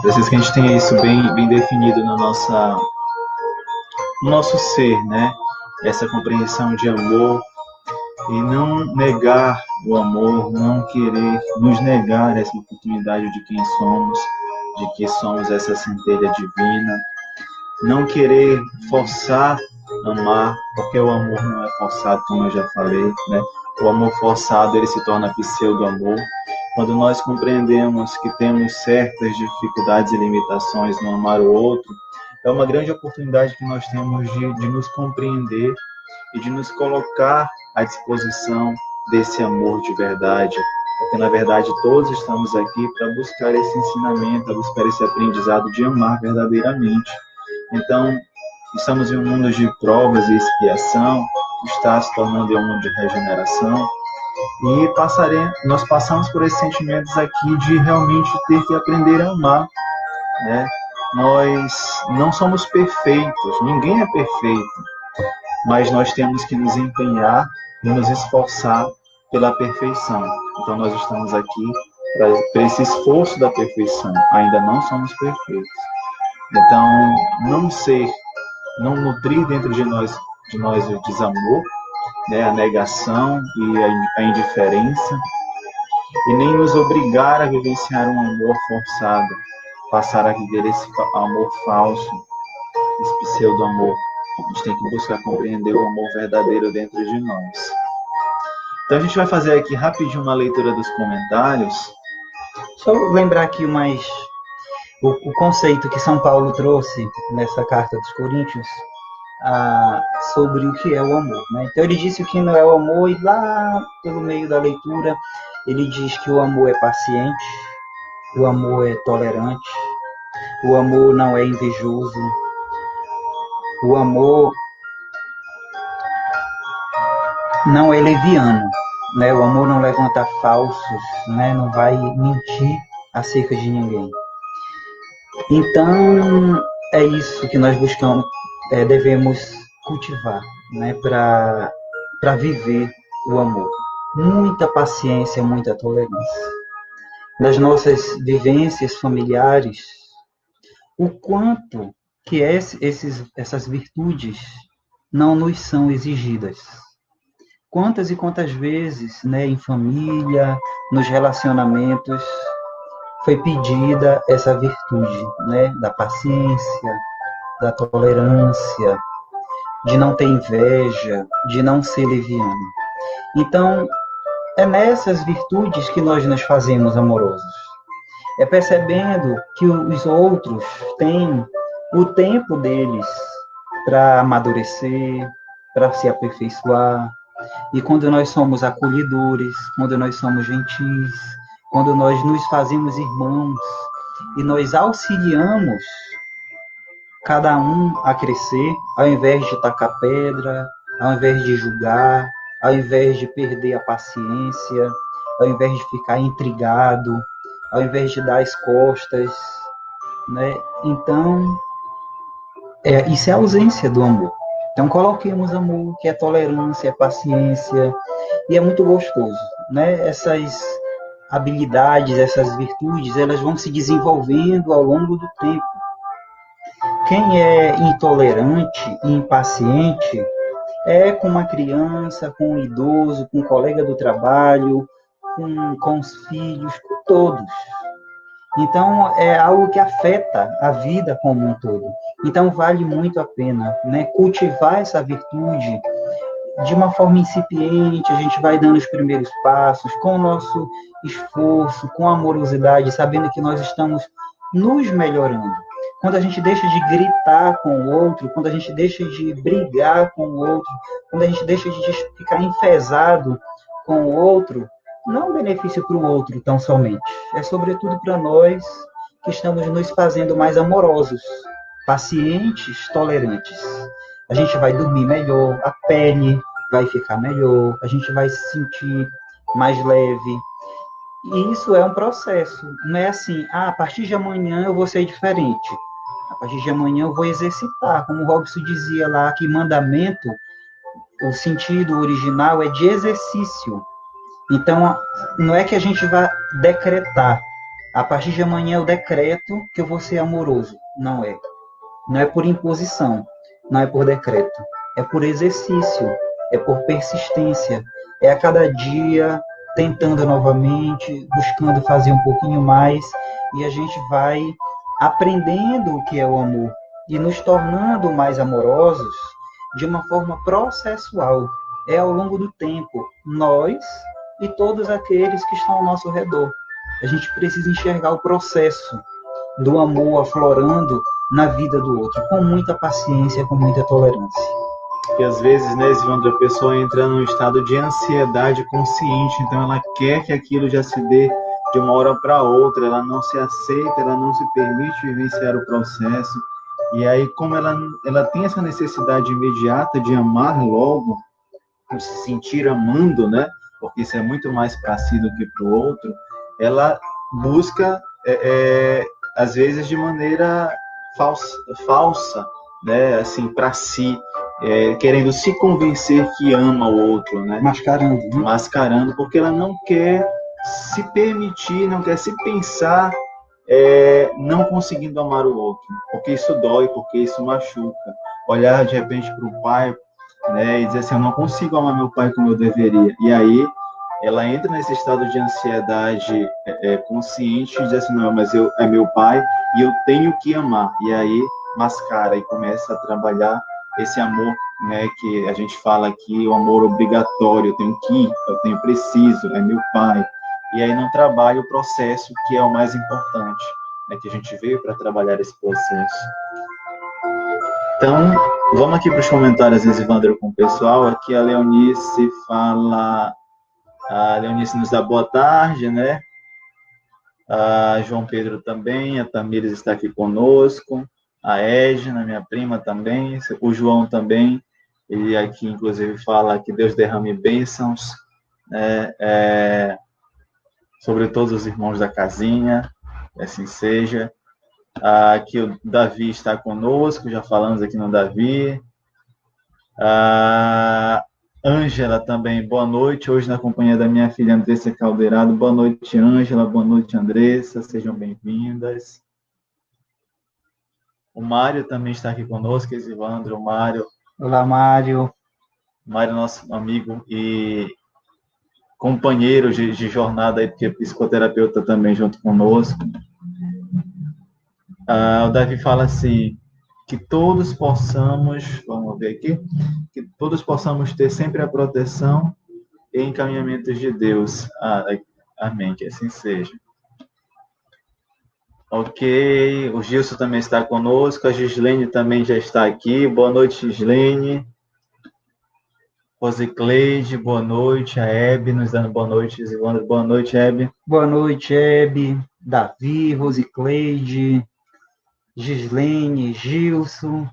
preciso que a gente tenha isso bem definido no nosso ser, né? Essa compreensão de amor e não negar o amor, não querer nos negar essa oportunidade de quem somos, de que somos essa centelha divina, não querer forçar amar, porque o amor não é forçado, como eu já falei, né? O amor forçado, ele se torna pseudo-amor. Quando nós compreendemos que temos certas dificuldades e limitações no amar o outro, é uma grande oportunidade que nós temos de nos compreender e de nos colocar à disposição desse amor de verdade, porque na verdade todos estamos aqui para buscar esse ensinamento, buscar esse aprendizado de amar verdadeiramente. Então, estamos em um mundo de provas e expiação, que está se tornando um mundo de regeneração, e nós passamos por esses sentimentos aqui de realmente ter que aprender a amar, né? Nós não somos perfeitos, ninguém é perfeito, mas nós temos que nos empenhar e nos esforçar pela perfeição. Então nós estamos aqui para esse esforço da perfeição. Ainda não somos perfeitos. Então, não nutrir dentro de nós o desamor, né, a negação e a indiferença, e nem nos obrigar a vivenciar um amor forçado, passar a viver esse amor falso, esse pseudo-amor. A gente tem que buscar compreender o amor verdadeiro dentro de nós. Então a gente vai fazer aqui rapidinho uma leitura dos comentários. Só lembrar aqui o conceito que São Paulo trouxe nessa carta dos Coríntios sobre o que é o amor, né? Então ele disse o que não é o amor, e lá pelo meio da leitura ele diz que o amor é paciente, o amor é tolerante, o amor não é invejoso, o amor não é leviano, né? O amor não levanta falsos, né? Não vai mentir acerca de ninguém. Então é isso que nós buscamos, devemos cultivar, né? Para viver o amor. muita paciência, muita tolerância. Nas nossas vivências familiares, o quanto que essas virtudes não nos são exigidas. Quantas e quantas vezes, né, em família, nos relacionamentos, foi pedida essa virtude, né, da paciência, da tolerância, de não ter inveja, de não ser leviano. Então, é nessas virtudes que nós nos fazemos amorosos. É percebendo que os outros têm o tempo deles para amadurecer, para se aperfeiçoar. E quando nós somos acolhedores, quando nós somos gentis, quando nós nos fazemos irmãos e nós auxiliamos cada um a crescer, ao invés de tacar pedra, ao invés de julgar, ao invés de perder a paciência, ao invés de ficar intrigado, ao invés de dar as costas, né? Então, isso é a ausência do amor. Então, coloquemos amor, que é tolerância, é paciência, e é muito gostoso, né? Essas habilidades, essas virtudes, elas vão se desenvolvendo ao longo do tempo. Quem é intolerante e impaciente é com uma criança, com um idoso, com um colega do trabalho, com os filhos, com todos. Então, é algo que afeta a vida como um todo. Então, vale muito a pena, né, cultivar essa virtude de uma forma incipiente. A gente vai dando os primeiros passos, com o nosso esforço, com amorosidade, sabendo que nós estamos nos melhorando. Quando a gente deixa de gritar com o outro, quando a gente deixa de brigar com o outro, quando a gente deixa de ficar enfesado com o outro, não é um benefício para o outro tão somente. É sobretudo para nós que estamos nos fazendo mais amorosos, pacientes, tolerantes. A gente vai dormir melhor, a pele vai ficar melhor, a gente vai se sentir mais leve. E isso é um processo. Não é assim, a partir de amanhã eu vou ser diferente. A partir de amanhã eu vou exercitar. Como o Robson dizia lá, que mandamento, o sentido original é de exercício. Então, não é que a gente vai decretar. A partir de amanhã eu decreto que eu vou ser amoroso. Não é. Não é por imposição. Não é por decreto. É por exercício. É por persistência. É a cada dia tentando novamente, buscando fazer um pouquinho mais. E a gente vai aprendendo o que é o amor e nos tornando mais amorosos de uma forma processual. É ao longo do tempo. Nós e todos aqueles que estão ao nosso redor. A gente precisa enxergar o processo do amor aflorando na vida do outro, com muita paciência, com muita tolerância. E às vezes, né, Evandro, a pessoa entra num estado de ansiedade consciente, então ela quer que aquilo já se dê de uma hora para outra, ela não se aceita, ela não se permite vivenciar o processo. E aí, como ela tem essa necessidade imediata de amar logo, de se sentir amando, né? Porque isso é muito mais para si do que para o outro, ela busca, às vezes, de maneira falsa, né? Assim, para si, querendo se convencer que ama o outro, né? Mascarando, porque ela não quer se permitir, não quer se pensar não conseguindo amar o outro, porque isso dói, porque isso machuca. Olhar de repente para o pai, né, e dizer assim, eu não consigo amar meu pai como eu deveria. E aí ela entra nesse estado de ansiedade consciente e diz assim, não, mas é meu pai e eu tenho que amar. E aí mascara e começa a trabalhar esse amor, né, que a gente fala aqui, o amor obrigatório, eu preciso, é meu pai. E aí não trabalha o processo, que é o mais importante, né, que a gente veio para trabalhar esse processo. Então, vamos aqui para os comentários, Evandro, com o pessoal. Aqui a Leonice fala... A Leonice nos dá boa tarde, né? A João Pedro também, a Tamires está aqui conosco, a Edna, minha prima também, o João também, ele aqui inclusive fala que Deus derrame bênçãos, né, sobre todos os irmãos da casinha, assim seja. Aqui o Davi está conosco, já falamos aqui no Davi. Ângela também, boa noite. Hoje na companhia da minha filha Andressa Caldeirado. Boa noite, Ângela. Boa noite, Andressa. Sejam bem-vindas. O Mário também está aqui conosco, Exivandro, o Mário. Olá, Mário. Mário, nosso amigo e companheiro de jornada aí, porque é psicoterapeuta também junto conosco. O Davi fala assim, que todos possamos, vamos ver aqui, que todos possamos ter sempre a proteção e encaminhamentos de Deus. Amém, que assim seja. Ok, o Gilson também está conosco, a Gislene também já está aqui. Boa noite, Gislene. Rosicleide, boa noite. A Hebe nos dando boa noite. Zilandra, boa noite, Hebe. Boa noite, Hebe, Davi, Rosicleide, Gislene, Gilson.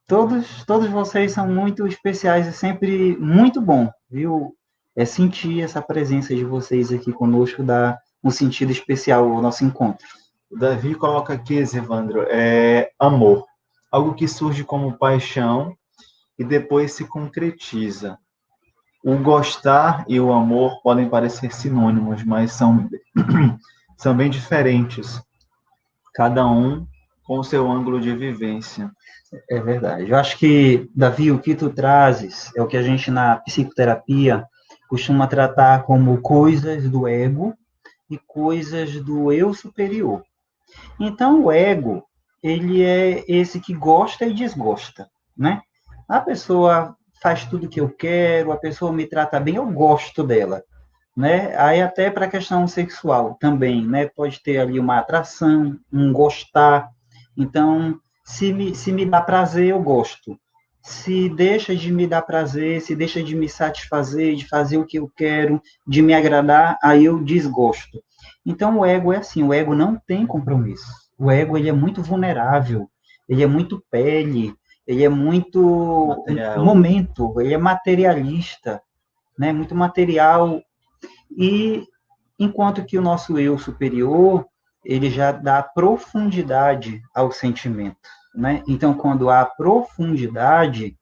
Todos vocês são muito especiais e sempre muito bom, viu? Sentir essa presença de vocês aqui conosco dá um sentido especial ao nosso encontro. O Davi coloca aqui, Zivandro, amor. Algo que surge como paixão e depois se concretiza. O gostar e o amor podem parecer sinônimos, mas são bem diferentes. Cada um com o seu ângulo de vivência. É verdade. Eu acho que, Davi, o que tu trazes é o que a gente na psicoterapia costuma tratar como coisas do ego e coisas do eu superior. Então, o ego, ele é esse que gosta e desgosta, né? A pessoa faz tudo que eu quero, a pessoa me trata bem, eu gosto dela, né? Aí até para a questão sexual também, né? Pode ter ali uma atração, um gostar. Então, se me dá prazer, eu gosto. Se deixa de me dar prazer, se deixa de me satisfazer, de fazer o que eu quero, de me agradar, aí eu desgosto. Então, o ego é assim, o ego não tem compromisso. O ego, ele é muito vulnerável, ele é muito pele, ele é muito momento, ele é materialista, né? Muito material. E enquanto que o nosso eu superior, ele já dá profundidade ao sentimento, né? Então, quando há profundidade,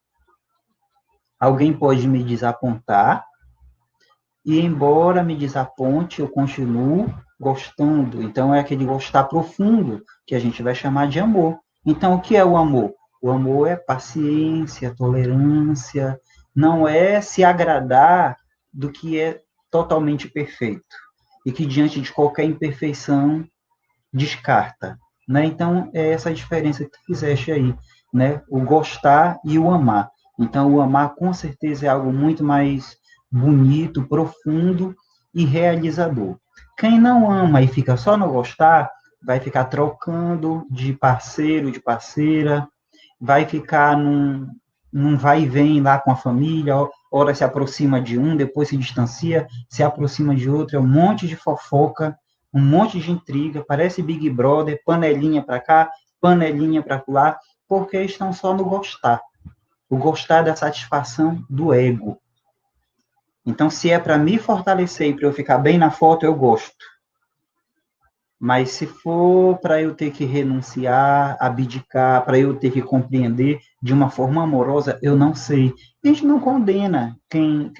alguém pode me desapontar, e embora me desaponte, eu continuo gostando. Então, é aquele gostar profundo, que a gente vai chamar de amor. Então, o que é o amor? O amor é paciência, tolerância, não é se agradar do que é totalmente perfeito, e que diante de qualquer imperfeição, descarta. Né? Então, é essa a diferença que tu fizeste aí, né? O gostar e o amar. Então, o amar, com certeza, é algo muito mais bonito, profundo e realizador. Quem não ama e fica só no gostar, vai ficar trocando de parceiro, de parceira, vai ficar num vai e vem lá com a família, ora se aproxima de um, depois se distancia, se aproxima de outro, é um monte de fofoca, um monte de intriga, parece Big Brother, panelinha para cá, panelinha para lá, porque estão só no gostar. O gostar da satisfação do ego. Então, se é para me fortalecer e para eu ficar bem na foto, eu gosto. Mas se for para eu ter que renunciar, abdicar, para eu ter que compreender de uma forma amorosa, eu não sei. A gente não condena quem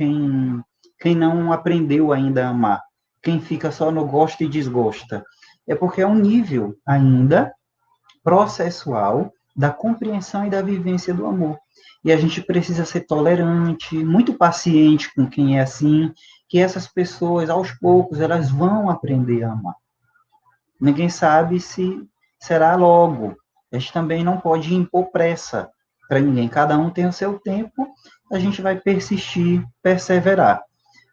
não aprendeu ainda a amar. Quem fica só no gosta e desgosta. É porque é um nível ainda processual da compreensão e da vivência do amor. E a gente precisa ser tolerante, muito paciente com quem é assim, que essas pessoas, aos poucos, elas vão aprender a amar. Ninguém sabe se será logo. A gente também não pode impor pressa para ninguém. Cada um tem o seu tempo, a gente vai persistir, perseverar.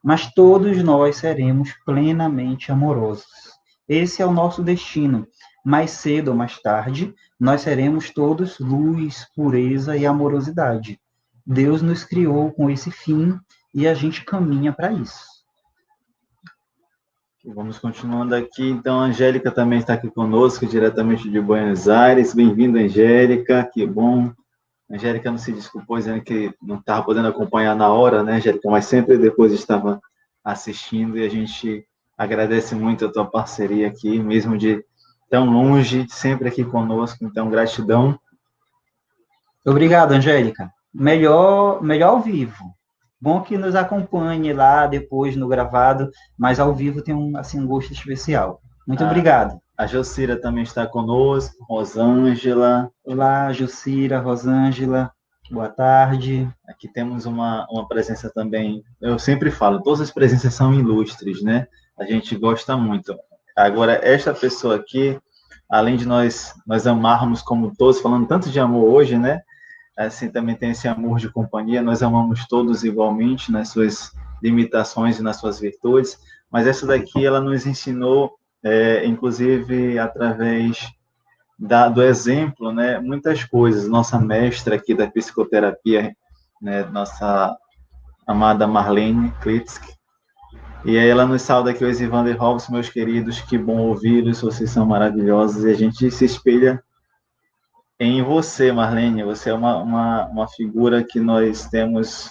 Mas todos nós seremos plenamente amorosos. Esse é o nosso destino. Mais cedo ou mais tarde, nós seremos todos luz, pureza e amorosidade. Deus nos criou com esse fim e a gente caminha para isso. Vamos continuando aqui. Então, a Angélica também está aqui conosco, diretamente de Buenos Aires. Bem-vinda, Angélica, que bom. A Angélica não se desculpou, dizendo que não estava podendo acompanhar na hora, né, Angélica? Mas sempre depois estava assistindo e a gente agradece muito a tua parceria aqui, mesmo de tão longe, sempre aqui conosco. Então, gratidão. Obrigado, Angélica. Melhor ao vivo. Bom que nos acompanhe lá depois no gravado, mas ao vivo tem assim, um gosto especial. Muito obrigado. A Jocira também está conosco, Rosângela. Olá, Jucira, Rosângela, boa tarde. Aqui temos uma presença também, eu sempre falo, todas as presenças são ilustres, né? A gente gosta muito. Agora, esta pessoa aqui, além de nós amarmos como todos, falando tanto de amor hoje, né? Assim, também tem esse amor de companhia, nós amamos todos igualmente, nas suas limitações e nas suas virtudes, mas essa daqui, ela nos ensinou, inclusive, através do exemplo, né, muitas coisas. Nossa mestra aqui da psicoterapia, né, nossa amada Marlene Klitsky, e aí ela nos sauda aqui, os Evander Hobbs, meus queridos, que bom ouvi-los, vocês são maravilhosos, e a gente se espelha em você, Marlene. Você é uma figura que nós temos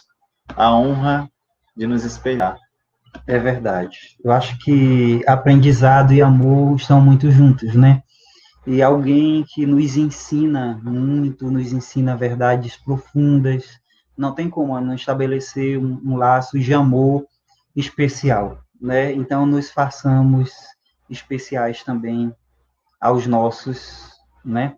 a honra de nos espelhar. É verdade. Eu acho que aprendizado e amor estão muito juntos, né? E alguém que nos ensina muito, nos ensina verdades profundas, não tem como não estabelecer um laço de amor especial, né? Então, nos façamos especiais também aos nossos, né?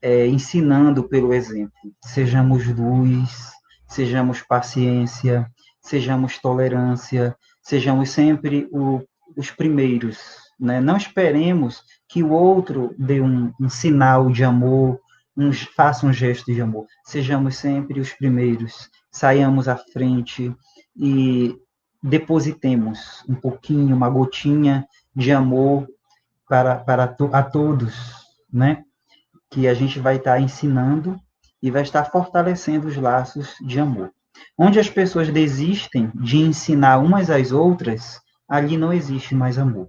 Ensinando pelo exemplo. Sejamos luz, sejamos paciência, sejamos tolerância, sejamos sempre os primeiros, né? Não esperemos que o outro dê um sinal de amor, faça um gesto de amor. Sejamos sempre os primeiros, saiamos à frente e depositemos um pouquinho, uma gotinha de amor a todos, né? Que a gente vai estar ensinando e vai estar fortalecendo os laços de amor. Onde as pessoas desistem de ensinar umas às outras, ali não existe mais amor.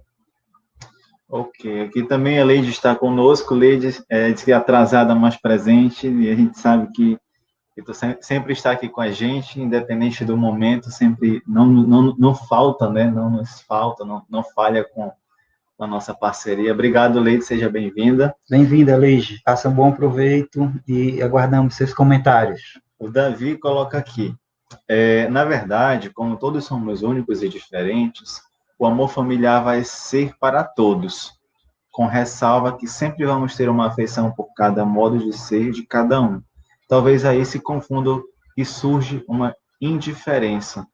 Ok, aqui também a Leide está conosco. Leide diz que é atrasada, mas presente, e a gente sabe que tu sempre está aqui com a gente, independente do momento, sempre não falta, né? Não nos falta, não falha com a nossa parceria. Obrigado, Leide, seja bem-vinda. Bem-vinda, Leide. Faça um bom proveito e aguardamos seus comentários. O Davi coloca aqui, na verdade, como todos somos únicos e diferentes, o amor familiar vai ser para todos, com ressalva que sempre vamos ter uma afeição por cada modo de ser de cada um. Talvez aí se confunda e surge uma indiferença.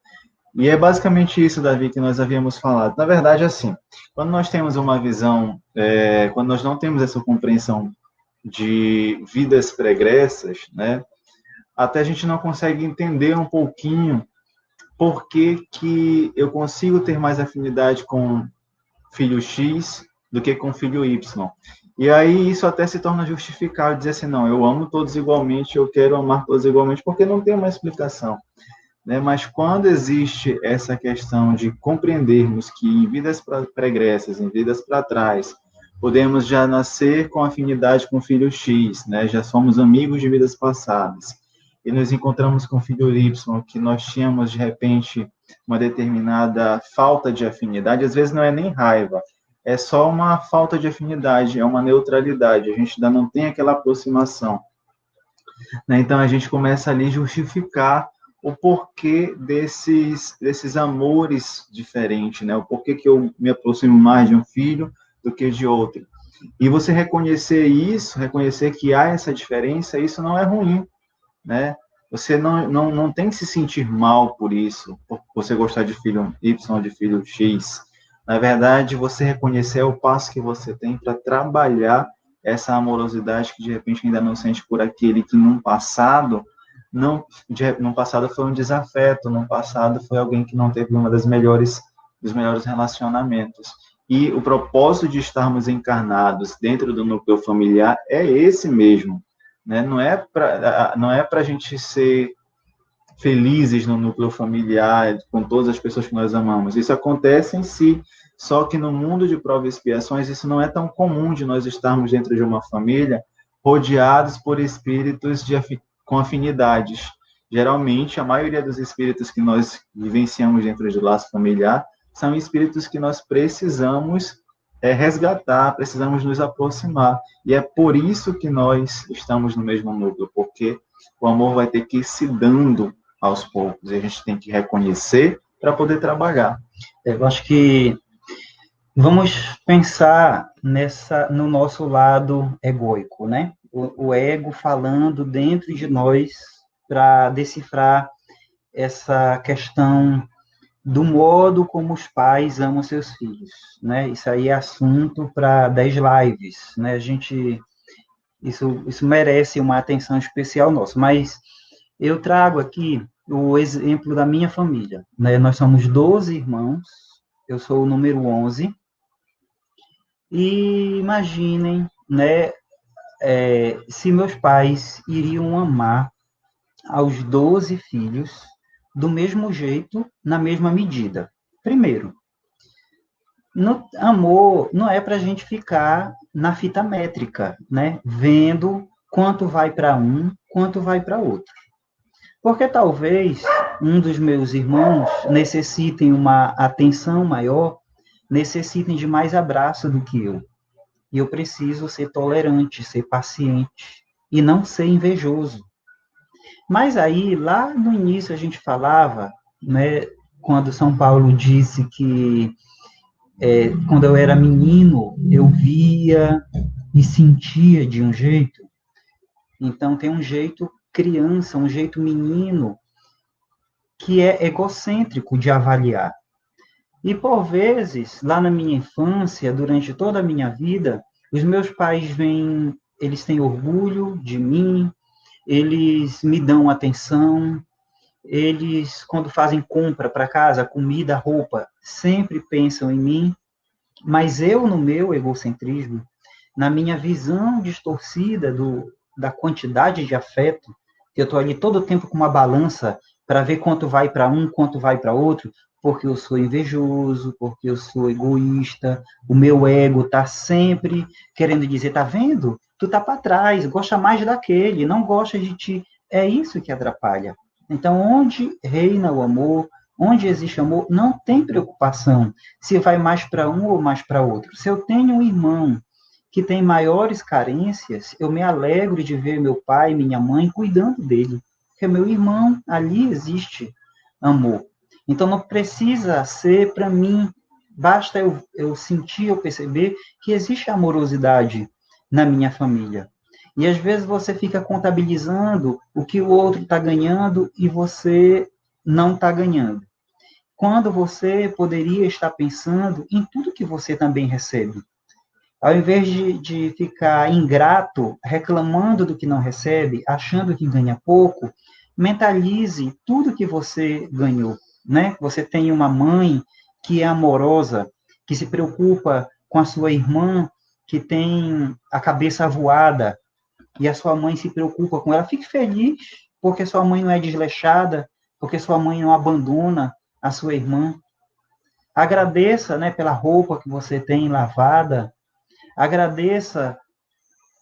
E é basicamente isso, Davi, que nós havíamos falado. Na verdade, assim, quando nós temos uma visão, quando nós não temos essa compreensão de vidas pregressas, né, até a gente não consegue entender um pouquinho por que eu consigo ter mais afinidade com filho X do que com filho Y. E aí isso até se torna justificável, dizer assim, não, eu amo todos igualmente, eu quero amar todos igualmente, porque não tem uma explicação. Né? Mas quando existe essa questão de compreendermos que em vidas pregressas, em vidas para trás, podemos já nascer com afinidade com o filho X, né? Já somos amigos de vidas passadas, e nos encontramos com o filho Y, que nós tínhamos, de repente, uma determinada falta de afinidade, às vezes não é nem raiva, é só uma falta de afinidade, é uma neutralidade, a gente ainda não tem aquela aproximação. Né? Então, a gente começa ali a justificar o porquê desses amores diferentes, né? O porquê que eu me aproximo mais de um filho do que de outro. E você reconhecer isso, reconhecer que há essa diferença, isso não é ruim, né? Você não tem que se sentir mal por isso, por você gostar de filho Y ou de filho X. Na verdade, você reconhecer o passo que você tem para trabalhar essa amorosidade que, de repente, ainda não sente por aquele que, num passado foi um desafeto, no passado foi alguém que não teve dos melhores relacionamentos. E o propósito de estarmos encarnados dentro do núcleo familiar é esse mesmo, né? Não é para a gente ser felizes no núcleo familiar, com todas as pessoas que nós amamos. Isso acontece em si, só que no mundo de provas e expiações, isso não é tão comum de nós estarmos dentro de uma família rodeados por espíritos com afinidades. Geralmente, a maioria dos espíritos que nós vivenciamos dentro do laço familiar são espíritos que nós precisamos resgatar, precisamos nos aproximar. E é por isso que nós estamos no mesmo núcleo, porque o amor vai ter que ir se dando aos poucos, e a gente tem que reconhecer para poder trabalhar. Eu acho que vamos pensar no nosso lado egóico, né? O ego falando dentro de nós para decifrar essa questão do modo como os pais amam seus filhos, né? Isso aí é assunto para 10 lives, né? Isso merece uma atenção especial nossa, mas eu trago aqui o exemplo da minha família, né? Nós somos 12 irmãos, eu sou o número 11, e imaginem, né, se meus pais iriam amar aos 12 filhos do mesmo jeito, na mesma medida. Primeiro, no amor não é para a gente ficar na fita métrica, né? Vendo quanto vai para um, quanto vai para outro. Porque talvez um dos meus irmãos necessitem uma atenção maior, necessitem de mais abraço do que eu. E eu preciso ser tolerante, ser paciente e não ser invejoso. Mas aí, lá no início, a gente falava, né, quando São Paulo disse que quando eu era menino, eu via e sentia de um jeito. Então, tem um jeito criança, um jeito menino, que é egocêntrico de avaliar. E, por vezes, lá na minha infância, durante toda a minha vida, os meus pais vêm, eles têm orgulho de mim, eles me dão atenção, eles, quando fazem compra para casa, comida, roupa, sempre pensam em mim, mas eu, no meu egocentrismo, na minha visão distorcida da quantidade de afeto, que eu estou ali todo o tempo com uma balança para ver quanto vai para um, quanto vai para outro, porque eu sou invejoso, porque eu sou egoísta, o meu ego está sempre querendo dizer, tá vendo? Tu tá para trás, gosta mais daquele, não gosta de ti. É isso que atrapalha. Então, onde reina o amor, onde existe amor, não tem preocupação se vai mais para um ou mais para outro. Se eu tenho um irmão que tem maiores carências, eu me alegro de ver meu pai, minha mãe cuidando dele. Porque meu irmão, ali existe amor. Então não precisa ser para mim, basta eu sentir, eu perceber que existe amorosidade na minha família. E às vezes você fica contabilizando o que o outro está ganhando e você não está ganhando. Quando você poderia estar pensando em tudo que você também recebe. Ao invés de ficar ingrato, reclamando do que não recebe, achando que ganha pouco, mentalize tudo que você ganhou. Né? Você tem uma mãe que é amorosa, que se preocupa com a sua irmã, que tem a cabeça avoada, e a sua mãe se preocupa com ela. Fique feliz, porque sua mãe não é desleixada, porque sua mãe não abandona a sua irmã. Agradeça, né, pela roupa que você tem lavada. Agradeça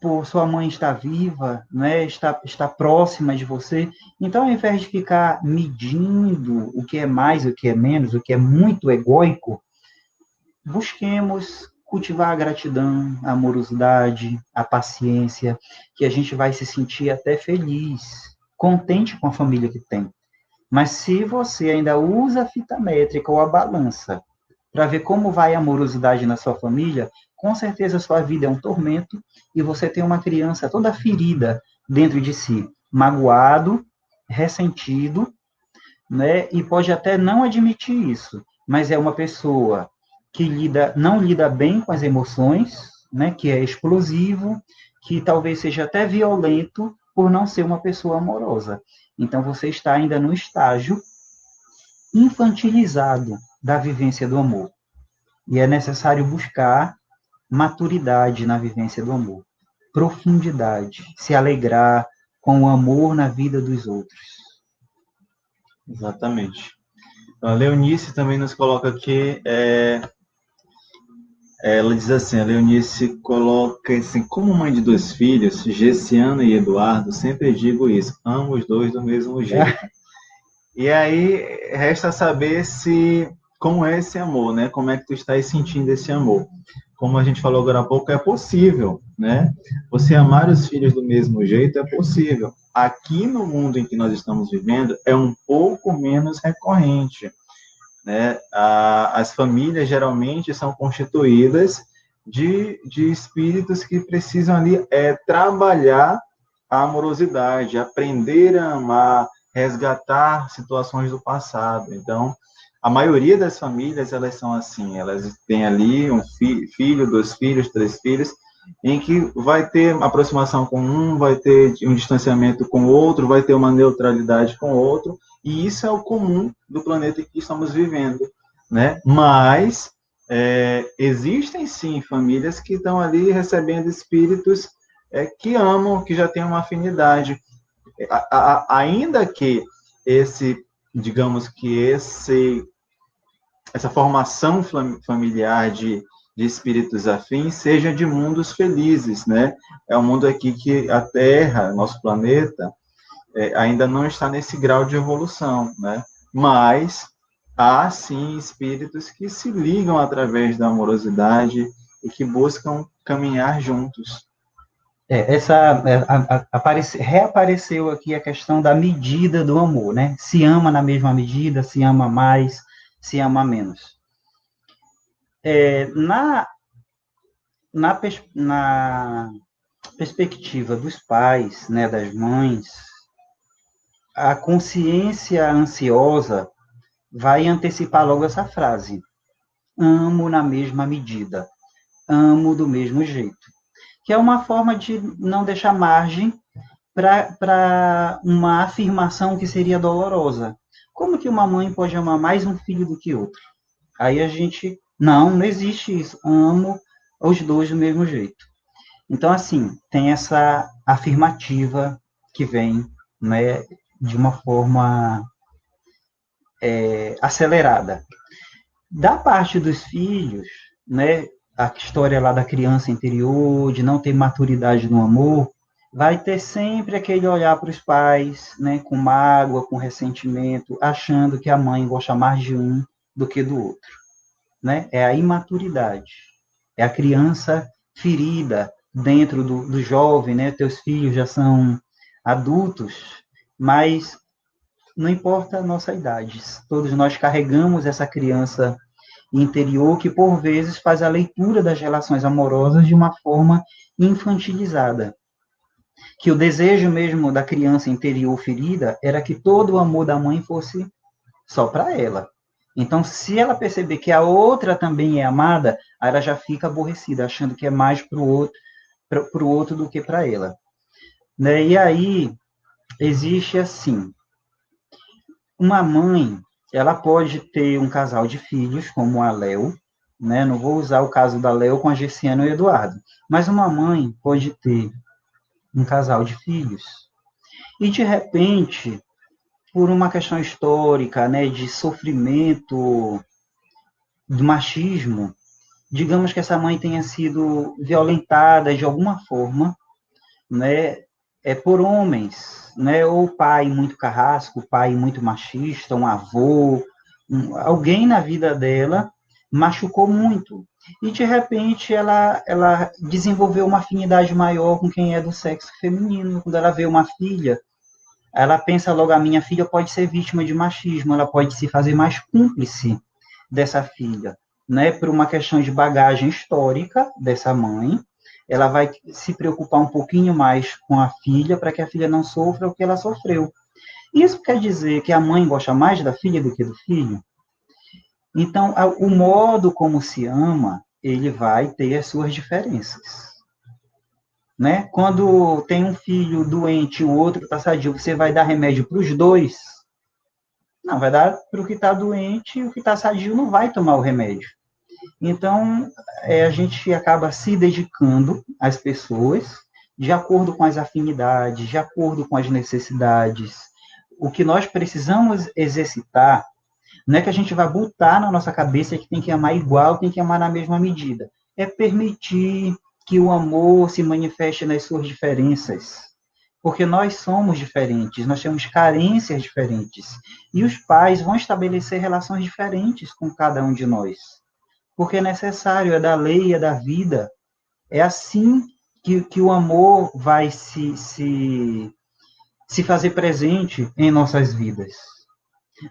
por sua mãe estar viva, né, estar próxima de você. Então, ao invés de ficar medindo o que é mais, o que é menos, o que é muito egóico, busquemos cultivar a gratidão, a amorosidade, a paciência, que a gente vai se sentir até feliz, contente com a família que tem. Mas se você ainda usa a fita métrica ou a balança para ver como vai a amorosidade na sua família, com certeza a sua vida é um tormento e você tem uma criança toda ferida dentro de si, magoado, ressentido, né? E pode até não admitir isso, mas é uma pessoa que não lida bem com as emoções, né? Que é explosivo, que talvez seja até violento por não ser uma pessoa amorosa. Então você está ainda no estágio infantilizado da vivência do amor. E é necessário buscar maturidade na vivência do amor, profundidade, se alegrar com o amor na vida dos outros. Exatamente. A Leonice também nos coloca aqui, ela diz assim, a Leonice coloca assim, como mãe de 2 filhos, Gessiana e Eduardo, sempre digo isso, amo os 2 do mesmo jeito. E aí, resta saber como é esse amor, né? Como é que tu estás sentindo esse amor? como a gente falou agora há pouco, é possível, né? Você amar os filhos do mesmo jeito é possível. Aqui no mundo em que nós estamos vivendo, é um pouco menos recorrente, né? As famílias geralmente são constituídas de espíritos que precisam ali trabalhar a amorosidade, aprender a amar, resgatar situações do passado. Então, a maioria das famílias, elas são assim, elas têm ali um filho, 2 filhos, 3 filhos, em que vai ter aproximação com um, vai ter um distanciamento com o outro, vai ter uma neutralidade com o outro, e isso é o comum do planeta em que estamos vivendo, né? Mas existem sim famílias que estão ali recebendo espíritos que amam, que já têm uma afinidade, ainda que digamos que essa formação familiar de espíritos afins seja de mundos felizes, né? É um mundo aqui que a Terra, nosso planeta, ainda não está nesse grau de evolução, né? Mas há sim espíritos que se ligam através da amorosidade e que buscam caminhar juntos. Reapareceu aqui a questão da medida do amor, né? Se ama na mesma medida, se ama mais, se ama menos. Na perspectiva dos pais, né, das mães, a consciência ansiosa vai antecipar logo essa frase: amo na mesma medida, amo do mesmo jeito, que é uma forma de não deixar margem para uma afirmação que seria dolorosa. Como que uma mãe pode amar mais um filho do que outro? Aí a gente, não existe isso, amo os dois do mesmo jeito. Então, assim, tem essa afirmativa que vem, né, de uma forma acelerada. Da parte dos filhos, né, a história lá da criança interior, de não ter maturidade no amor, vai ter sempre aquele olhar para os pais, né, com mágoa, com ressentimento, achando que a mãe gosta mais de um do que do outro, né? É a imaturidade, é a criança ferida dentro do jovem, né? Teus filhos já são adultos, mas não importa a nossa idade, todos nós carregamos essa criança interior que, por vezes, faz a leitura das relações amorosas de uma forma infantilizada. Que o desejo mesmo da criança interior ferida era que todo o amor da mãe fosse só para ela. Então, se ela perceber que a outra também é amada, ela já fica aborrecida, achando que é mais para o outro do que para ela. Né? E aí, existe assim, uma mãe, ela pode ter um casal de filhos, como a Léo, né? Não vou usar o caso da Léo com a Gerciana e o Eduardo, mas uma mãe pode ter um casal de filhos e, de repente, por uma questão histórica, né, de sofrimento, do machismo, digamos que essa mãe tenha sido violentada de alguma forma, né, por homens, né, ou pai muito carrasco, pai muito machista, um avô, alguém na vida dela machucou muito. E, de repente, ela desenvolveu uma afinidade maior com quem é do sexo feminino. Quando ela vê uma filha, ela pensa logo, a minha filha pode ser vítima de machismo, ela pode se fazer mais cúmplice dessa filha, né, por uma questão de bagagem histórica dessa mãe. Ela vai se preocupar um pouquinho mais com a filha para que a filha não sofra o que ela sofreu. Isso quer dizer que a mãe gosta mais da filha do que do filho? Então, o modo como se ama, ele vai ter as suas diferenças. Né? Quando tem um filho doente e o outro está sadio, você vai dar remédio para os dois? Não, vai dar para o que está doente e o que está sadio não vai tomar o remédio. Então, a gente acaba se dedicando às pessoas de acordo com as afinidades, de acordo com as necessidades. O que nós precisamos exercitar não é que a gente vai botar na nossa cabeça que tem que amar igual, tem que amar na mesma medida. É permitir que o amor se manifeste nas suas diferenças. Porque nós somos diferentes, nós temos carências diferentes. E os pais vão estabelecer relações diferentes com cada um de nós. porque é necessário, é da lei, é da vida. É assim que o amor vai se fazer presente em nossas vidas.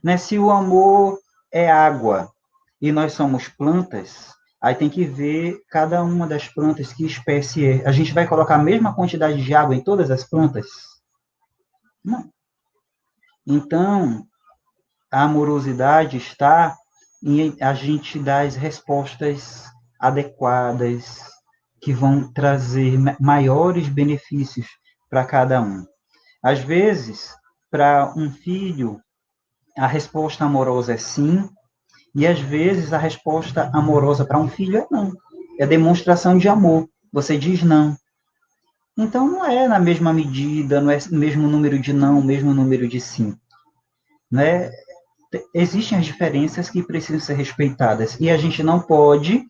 Né? Se o amor é água e nós somos plantas, aí tem que ver cada uma das plantas que espécie é. A gente vai colocar a mesma quantidade de água em todas as plantas? Não. Então, a amorosidade está em a gente dar as respostas adequadas que vão trazer maiores benefícios para cada um. Às vezes, para um filho, a resposta amorosa é sim, e às vezes a resposta amorosa para um filho é não. É demonstração de amor. Você diz não. Então não é na mesma medida, não é o mesmo número de não, o mesmo número de sim. Né? Existem as diferenças que precisam ser respeitadas. E a gente não pode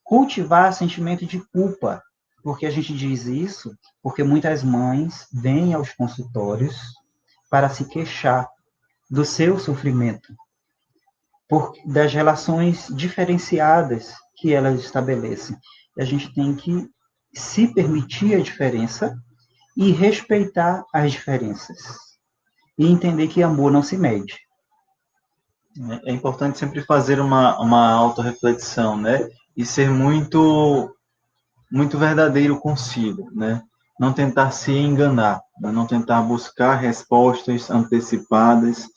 cultivar sentimento de culpa. Porque a gente diz isso porque muitas mães vêm aos consultórios para se queixar do seu sofrimento, das relações diferenciadas que elas estabelecem. E a gente tem que se permitir a diferença e respeitar as diferenças. E entender que amor não se mede. É importante sempre fazer uma autorreflexão, né? E ser muito verdadeiro consigo, né? Não tentar se enganar, né? Não tentar buscar respostas antecipadas,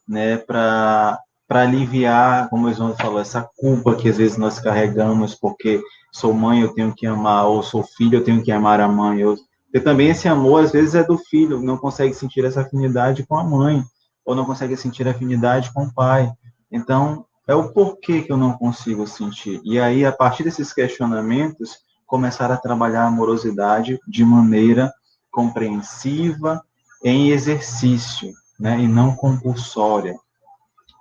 né? Para aliviar, como o João falou, essa culpa que às vezes nós carregamos, porque sou mãe, eu tenho que amar, ou sou filho, eu tenho que amar a mãe. Porque também esse amor, às vezes, é do filho, não consegue sentir essa afinidade com a mãe, ou não consegue sentir afinidade com o pai. Então, é o porquê que eu não consigo sentir. E aí, a partir desses questionamentos, começar a trabalhar a amorosidade de maneira compreensiva, em exercício, né, e não compulsória.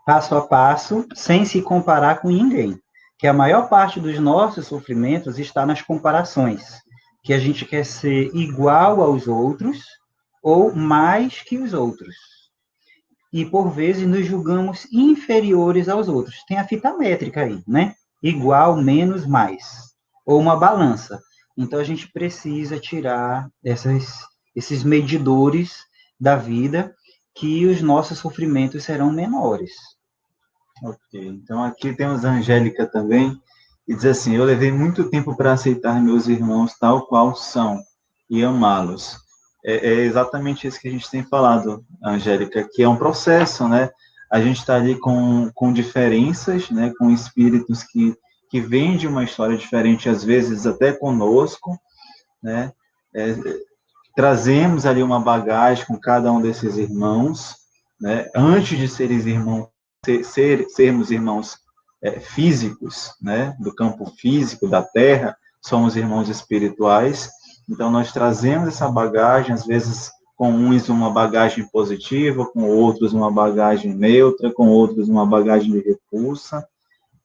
Passo a passo, sem se comparar com ninguém. Que a maior parte dos nossos sofrimentos está nas comparações. Que a gente quer ser igual aos outros ou mais que os outros. E, por vezes, nos julgamos inferiores aos outros. Tem a fita métrica aí, né? Igual, menos, mais. Ou uma balança. Então, a gente precisa tirar esses medidores da vida que os nossos sofrimentos serão menores. Ok, então aqui temos a Angélica também, e diz assim: eu levei muito tempo para aceitar meus irmãos tal qual são e amá-los. É exatamente isso que a gente tem falado, Angélica, que é um processo, né? A gente está ali com diferenças, né? Com espíritos que vêm de uma história diferente, às vezes até conosco, né? É, trazemos ali uma bagagem com cada um desses irmãos, né? Antes de seres irmãos, sermos irmãos físicos, né? Do campo físico, da terra, somos irmãos espirituais. Então, nós trazemos essa bagagem, às vezes com uns uma bagagem positiva, com outros uma bagagem neutra, com outros uma bagagem de repulsa,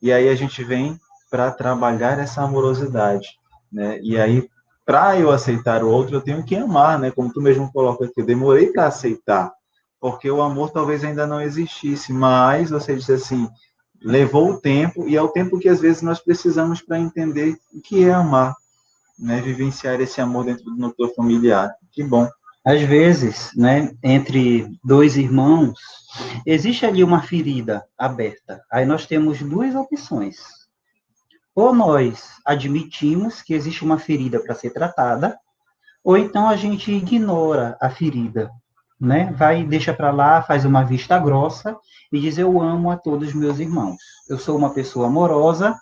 e aí a gente vem para trabalhar essa amorosidade, né? E aí, para eu aceitar o outro, eu tenho que amar, né? Como tu mesmo coloca aqui, eu demorei para aceitar, porque o amor talvez ainda não existisse, mas você disse assim, levou o tempo, e é o tempo que às vezes nós precisamos para entender o que é amar, né? Vivenciar esse amor dentro do núcleo familiar. Que bom. Às vezes, né, entre dois irmãos, existe ali uma ferida aberta. Aí nós temos duas opções. Ou nós admitimos que existe uma ferida para ser tratada, ou então a gente ignora a ferida, né? Vai, deixa para lá, faz uma vista grossa e diz: eu amo a todos os meus irmãos. Eu sou uma pessoa amorosa,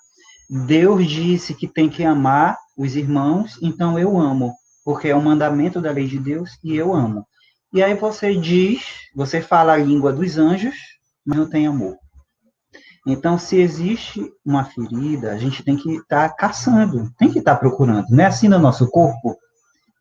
Deus disse que tem que amar os irmãos, então eu amo, porque é um mandamento da lei de Deus e eu amo. E aí você fala a língua dos anjos, mas não tem amor. Então, se existe uma ferida, a gente tem que estar caçando, tem que estar procurando. Não é assim no nosso corpo?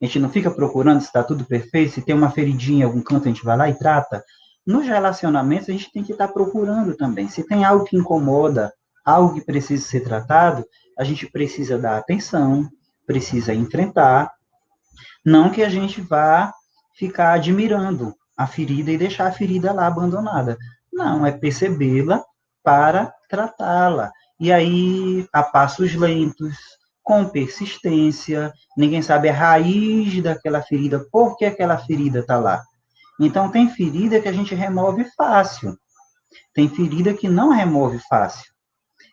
A gente não fica procurando se está tudo perfeito, se tem uma feridinha em algum canto, a gente vai lá e trata. Nos relacionamentos, a gente tem que estar procurando também. Se tem algo que incomoda, algo que precisa ser tratado, a gente precisa dar atenção, precisa enfrentar. Não que a gente vá ficar admirando a ferida e deixar a ferida lá abandonada. Não, é percebê-la para tratá-la. E aí, a passos lentos, com persistência, ninguém sabe a raiz daquela ferida, por que aquela ferida está lá. Então, tem ferida que a gente remove fácil, tem ferida que não remove fácil.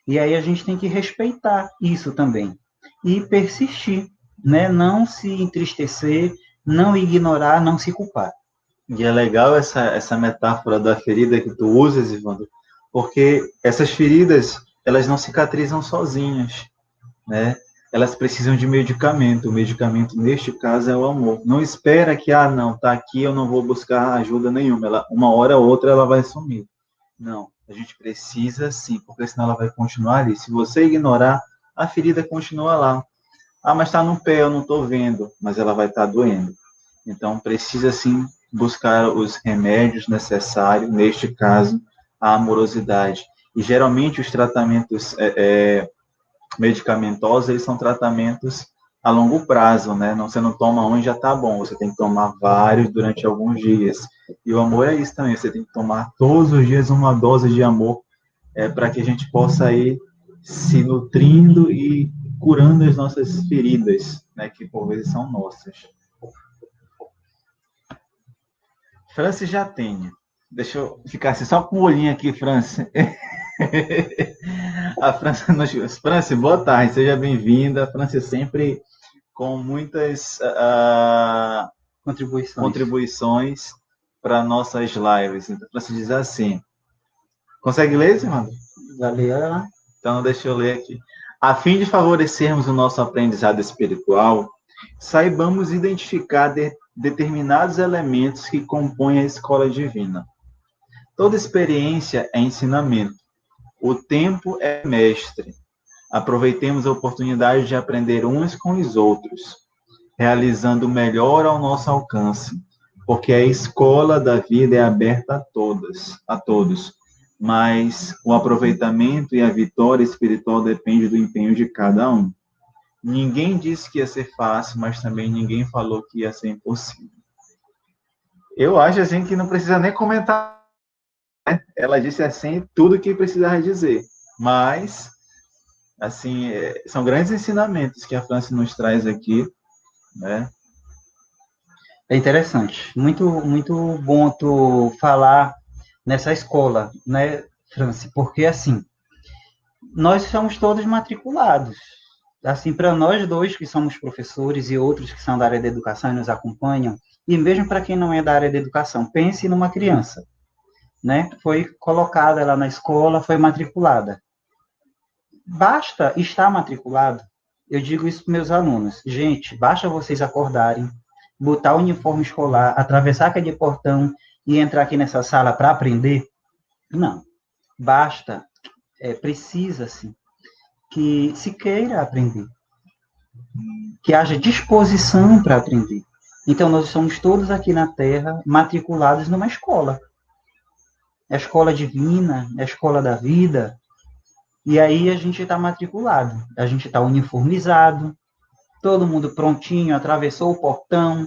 E aí a gente tem que respeitar isso também e persistir, né? Não se entristecer, não ignorar, não se culpar. E é legal essa metáfora da ferida que tu usas, Ivandro, porque essas feridas, elas não cicatrizam sozinhas, né? Elas precisam de medicamento. O medicamento, neste caso, é o amor. Não espera que, não, tá aqui, eu não vou buscar ajuda nenhuma. Uma hora ou outra ela vai sumir. Não, a gente precisa sim, porque senão ela vai continuar ali. Se você ignorar, a ferida continua lá. Mas está no pé, eu não estou vendo, mas ela vai estar doendo. Então, precisa sim buscar os remédios necessários, neste caso, a amorosidade. E geralmente os tratamentos medicamentosos, eles são tratamentos a longo prazo, né? Você não toma um e já está bom, você tem que tomar vários durante alguns dias. E o amor é isso também, você tem que tomar todos os dias uma dose de amor para que a gente possa ir se nutrindo e curando as nossas feridas, né? Que por vezes são nossas. Francis já tem. Deixa eu ficar assim, só com o olhinho aqui, Francis. A Francis, Francis, boa tarde, seja bem-vinda. Francis sempre com muitas contribuições para nossas lives. Então, Francis diz assim, consegue ler, Simão? Já leu ela? Então, deixa eu ler aqui. A fim de favorecermos o nosso aprendizado espiritual, saibamos identificar determinados elementos que compõem a escola divina. Toda experiência é ensinamento. O tempo é mestre. Aproveitemos a oportunidade de aprender uns com os outros, realizando o melhor ao nosso alcance, porque a escola da vida é aberta a todos, mas o aproveitamento e a vitória espiritual depende do empenho de cada um. Ninguém disse que ia ser fácil, mas também ninguém falou que ia ser impossível. Eu acho assim que não precisa nem comentar. Ela disse assim tudo o que precisava dizer, mas assim são grandes ensinamentos que a Francis nos traz aqui, né? É interessante, muito bom tu falar nessa escola, né, Franci? Porque assim, nós somos todos matriculados. Assim, para nós dois que somos professores e outros que são da área da educação e nos acompanham, e mesmo para quem não é da área da educação, pense numa criança, né? Foi colocada lá na escola, foi matriculada. Basta estar matriculado. Eu digo isso para meus alunos. Gente, basta vocês acordarem, botar o uniforme escolar, atravessar aquele portão e entrar aqui nessa sala para aprender? Não. Basta, precisa-se que se queira aprender, que haja disposição para aprender. Então, nós somos todos aqui na Terra matriculados numa escola. É a escola divina, é a escola da vida. E aí a gente está matriculado, a gente está uniformizado, todo mundo prontinho, atravessou o portão.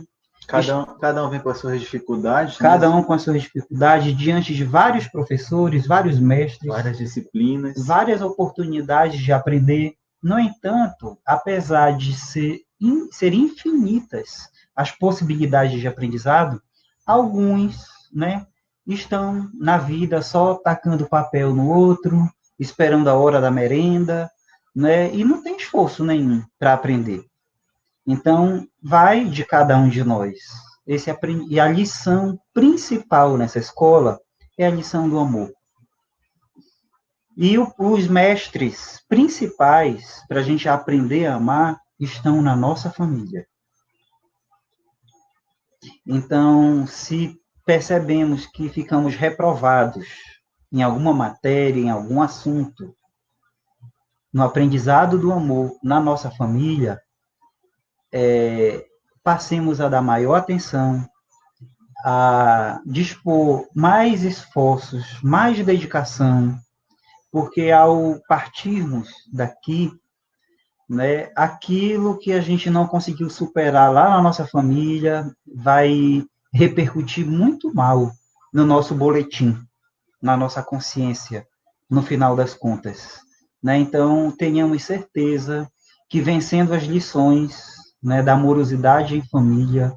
Cada um vem com as suas dificuldades. Cada um com as suas dificuldades, diante de vários professores, vários mestres. Várias disciplinas. Várias oportunidades de aprender. No entanto, apesar de ser infinitas as possibilidades de aprendizado, alguns, né, estão na vida só tacando papel no outro, esperando a hora da merenda, né, e não tem esforço nenhum para aprender. Então, vai de cada um de nós. E a lição principal nessa escola é a lição do amor. E os mestres principais para a gente aprender a amar estão na nossa família. Então, se percebemos que ficamos reprovados em alguma matéria, em algum assunto, no aprendizado do amor na nossa família, passemos a dar maior atenção, a dispor mais esforços, mais dedicação, porque ao partirmos daqui, né, aquilo que a gente não conseguiu superar lá na nossa família vai repercutir muito mal no nosso boletim, na nossa consciência, no final das contas. né? Então, tenhamos certeza que vencendo as lições, né, da amorosidade em família,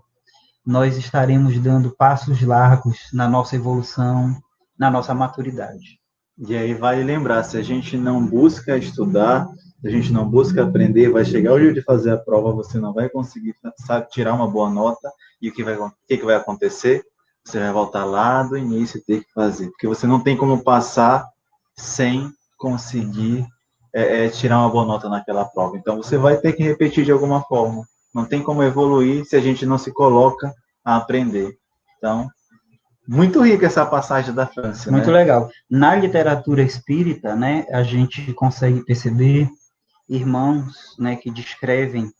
nós estaremos dando passos largos na nossa evolução, na nossa maturidade. E aí vale lembrar, se a gente não busca estudar, se a gente não busca aprender, vai chegar o dia de fazer a prova, você não vai conseguir, sabe, tirar uma boa nota, e o que vai acontecer? Você vai voltar lá do início e ter que fazer, porque você não tem como passar sem conseguir tirar uma boa nota naquela prova. Então você vai ter que repetir de alguma forma. Não tem como evoluir se a gente não se coloca a aprender. Então, muito rica essa passagem da França, Muito né? legal. Na literatura espírita, né, a gente consegue perceber irmãos, né, que descrevem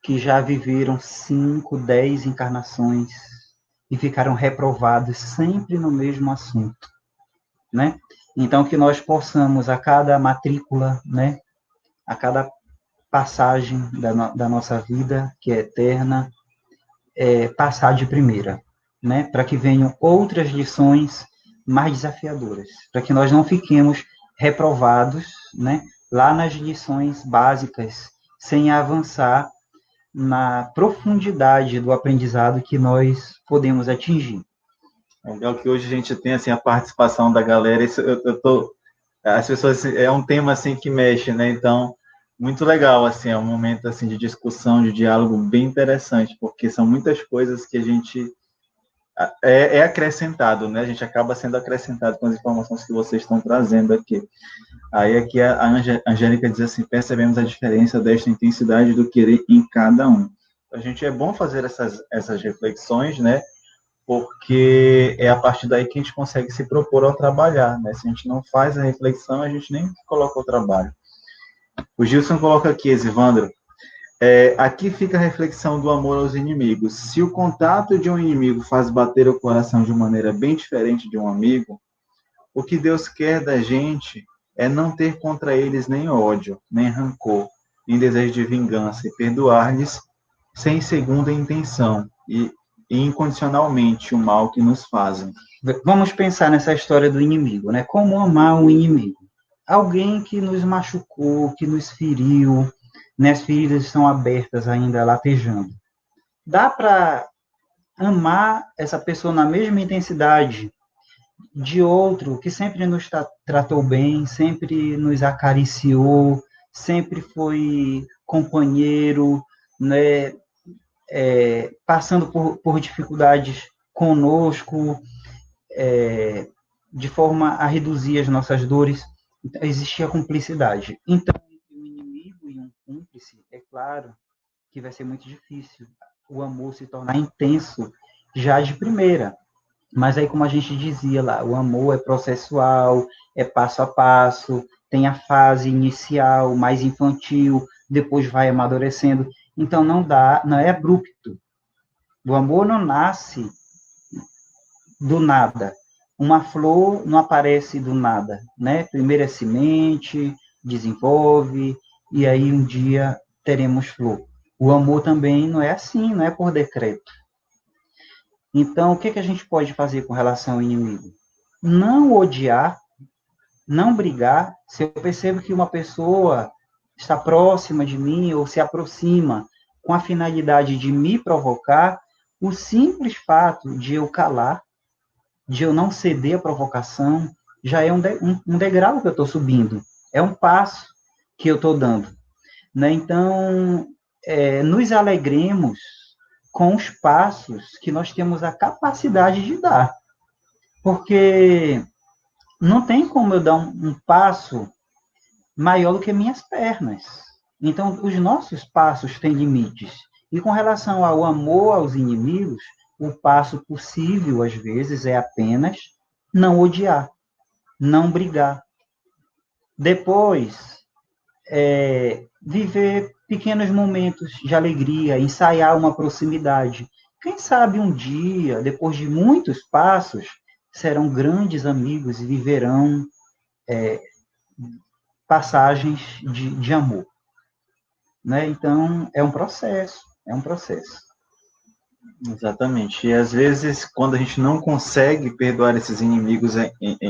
que já viveram 5, 10 encarnações e ficaram reprovados sempre no mesmo assunto, né? Então, que nós possamos, a cada matrícula, né, a cada passagem da nossa vida, que é eterna, passar de primeira, né? Para que venham outras lições mais desafiadoras, para que nós não fiquemos reprovados, né? Lá nas lições básicas, sem avançar na profundidade do aprendizado que nós podemos atingir. Legal que hoje a gente tem assim a participação da galera. Isso, as pessoas é um tema assim que mexe, né? Então, muito legal assim, é um momento assim de discussão, de diálogo bem interessante, porque são muitas coisas que a gente é acrescentado, né? A gente acaba sendo acrescentado com as informações que vocês estão trazendo aqui. Aí aqui a Angélica diz assim: percebemos a diferença desta intensidade do querer em cada um. A gente é bom fazer essas reflexões, né? Porque é a partir daí que a gente consegue se propor ao trabalhar, né? Se a gente não faz a reflexão, a gente nem coloca o trabalho. O Gilson coloca aqui, Exivandro, aqui fica a reflexão do amor aos inimigos. Se o contato de um inimigo faz bater o coração de maneira bem diferente de um amigo, o que Deus quer da gente é não ter contra eles nem ódio, nem rancor, nem desejo de vingança, e perdoar-lhes sem segunda intenção e incondicionalmente o mal que nos fazem. Vamos pensar nessa história do inimigo, né? Como amar um inimigo? Alguém que nos machucou, que nos feriu, né? As feridas estão abertas ainda, latejando. Dá para amar essa pessoa na mesma intensidade de outro que sempre nos tratou bem, sempre nos acariciou, sempre foi companheiro, né? Passando por dificuldades conosco, de forma a reduzir as nossas dores, existia cumplicidade. Então, entre um inimigo e um cúmplice, é claro que vai ser muito difícil o amor se tornar intenso já de primeira. Mas aí, como a gente dizia lá, o amor é processual, é passo a passo, tem a fase inicial, mais infantil, depois vai amadurecendo. Então, não é abrupto. O amor não nasce do nada. Uma flor não aparece do nada, né? Primeiro é semente, desenvolve, e aí um dia teremos flor. O amor também não é assim, não é por decreto. Então, o que a gente pode fazer com relação ao inimigo? Não odiar, não brigar. Se eu percebo que uma pessoa está próxima de mim ou se aproxima com a finalidade de me provocar, o simples fato de eu calar, de eu não ceder à provocação, já é um degrau que eu estou subindo, é um passo que eu estou dando. Né? Então, nos alegremos com os passos que nós temos a capacidade de dar, porque não tem como eu dar um passo maior do que minhas pernas. Então, os nossos passos têm limites. E com relação ao amor aos inimigos, o passo possível, às vezes, é apenas não odiar, não brigar. Depois, viver pequenos momentos de alegria, ensaiar uma proximidade. Quem sabe um dia, depois de muitos passos, serão grandes amigos e viverão passagens de amor. Né? Então, é um processo. Exatamente. E às vezes, quando a gente não consegue perdoar esses inimigos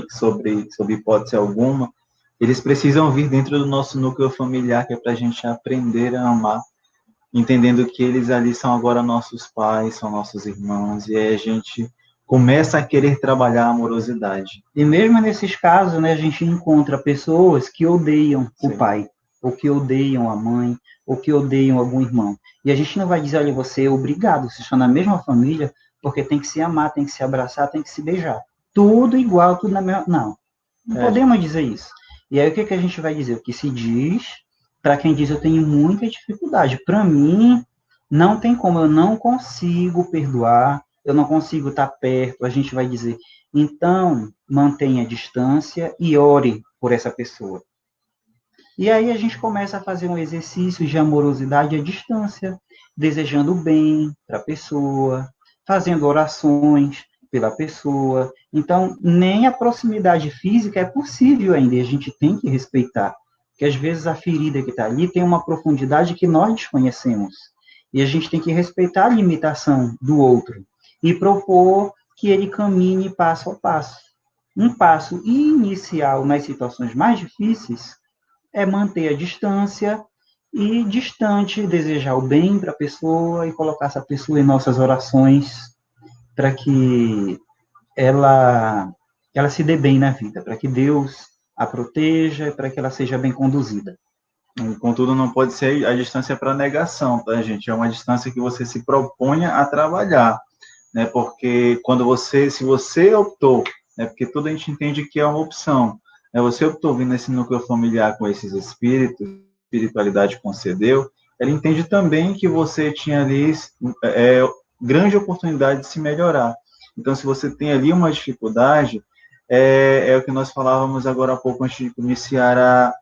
sobre hipótese alguma, eles precisam vir dentro do nosso núcleo familiar, que é para a gente aprender a amar, entendendo que eles ali são agora nossos pais, são nossos irmãos, e aí a gente começa a querer trabalhar a amorosidade. E mesmo nesses casos, né, a gente encontra pessoas que odeiam o pai, ou que odeiam a mãe, ou que odeiam algum irmão. E a gente não vai dizer, olha, você é obrigado, vocês estão na mesma família, porque tem que se amar, tem que se abraçar, tem que se beijar. Tudo igual, tudo na mesma... Não podemos dizer isso. E aí o que a gente vai dizer? O que se diz, para quem diz, eu tenho muita dificuldade. Para mim, não tem como, eu não consigo perdoar, eu não consigo estar perto, a gente vai dizer, então, mantenha a distância e ore por essa pessoa. E aí a gente começa a fazer um exercício de amorosidade à distância, desejando o bem para a pessoa, fazendo orações pela pessoa. Então, nem a proximidade física é possível ainda, e a gente tem que respeitar, porque às vezes a ferida que está ali tem uma profundidade que nós desconhecemos, e a gente tem que respeitar a limitação do outro, e propor que ele caminhe passo a passo. Um passo inicial nas situações mais difíceis é manter a distância e distante, desejar o bem para a pessoa e colocar essa pessoa em nossas orações para que ela se dê bem na vida, para que Deus a proteja e para que ela seja bem conduzida. Contudo, não pode ser a distância para negação, tá, gente? É uma distância que você se proponha a trabalhar, né? Porque se você optou, né? Porque tudo a gente entende que é uma opção, né? Você optou vir nesse núcleo familiar com esses espíritos, espiritualidade concedeu, ela entende também que você tinha ali grande oportunidade de se melhorar. Então, se você tem ali uma dificuldade, é o que nós falávamos agora há pouco antes de iniciar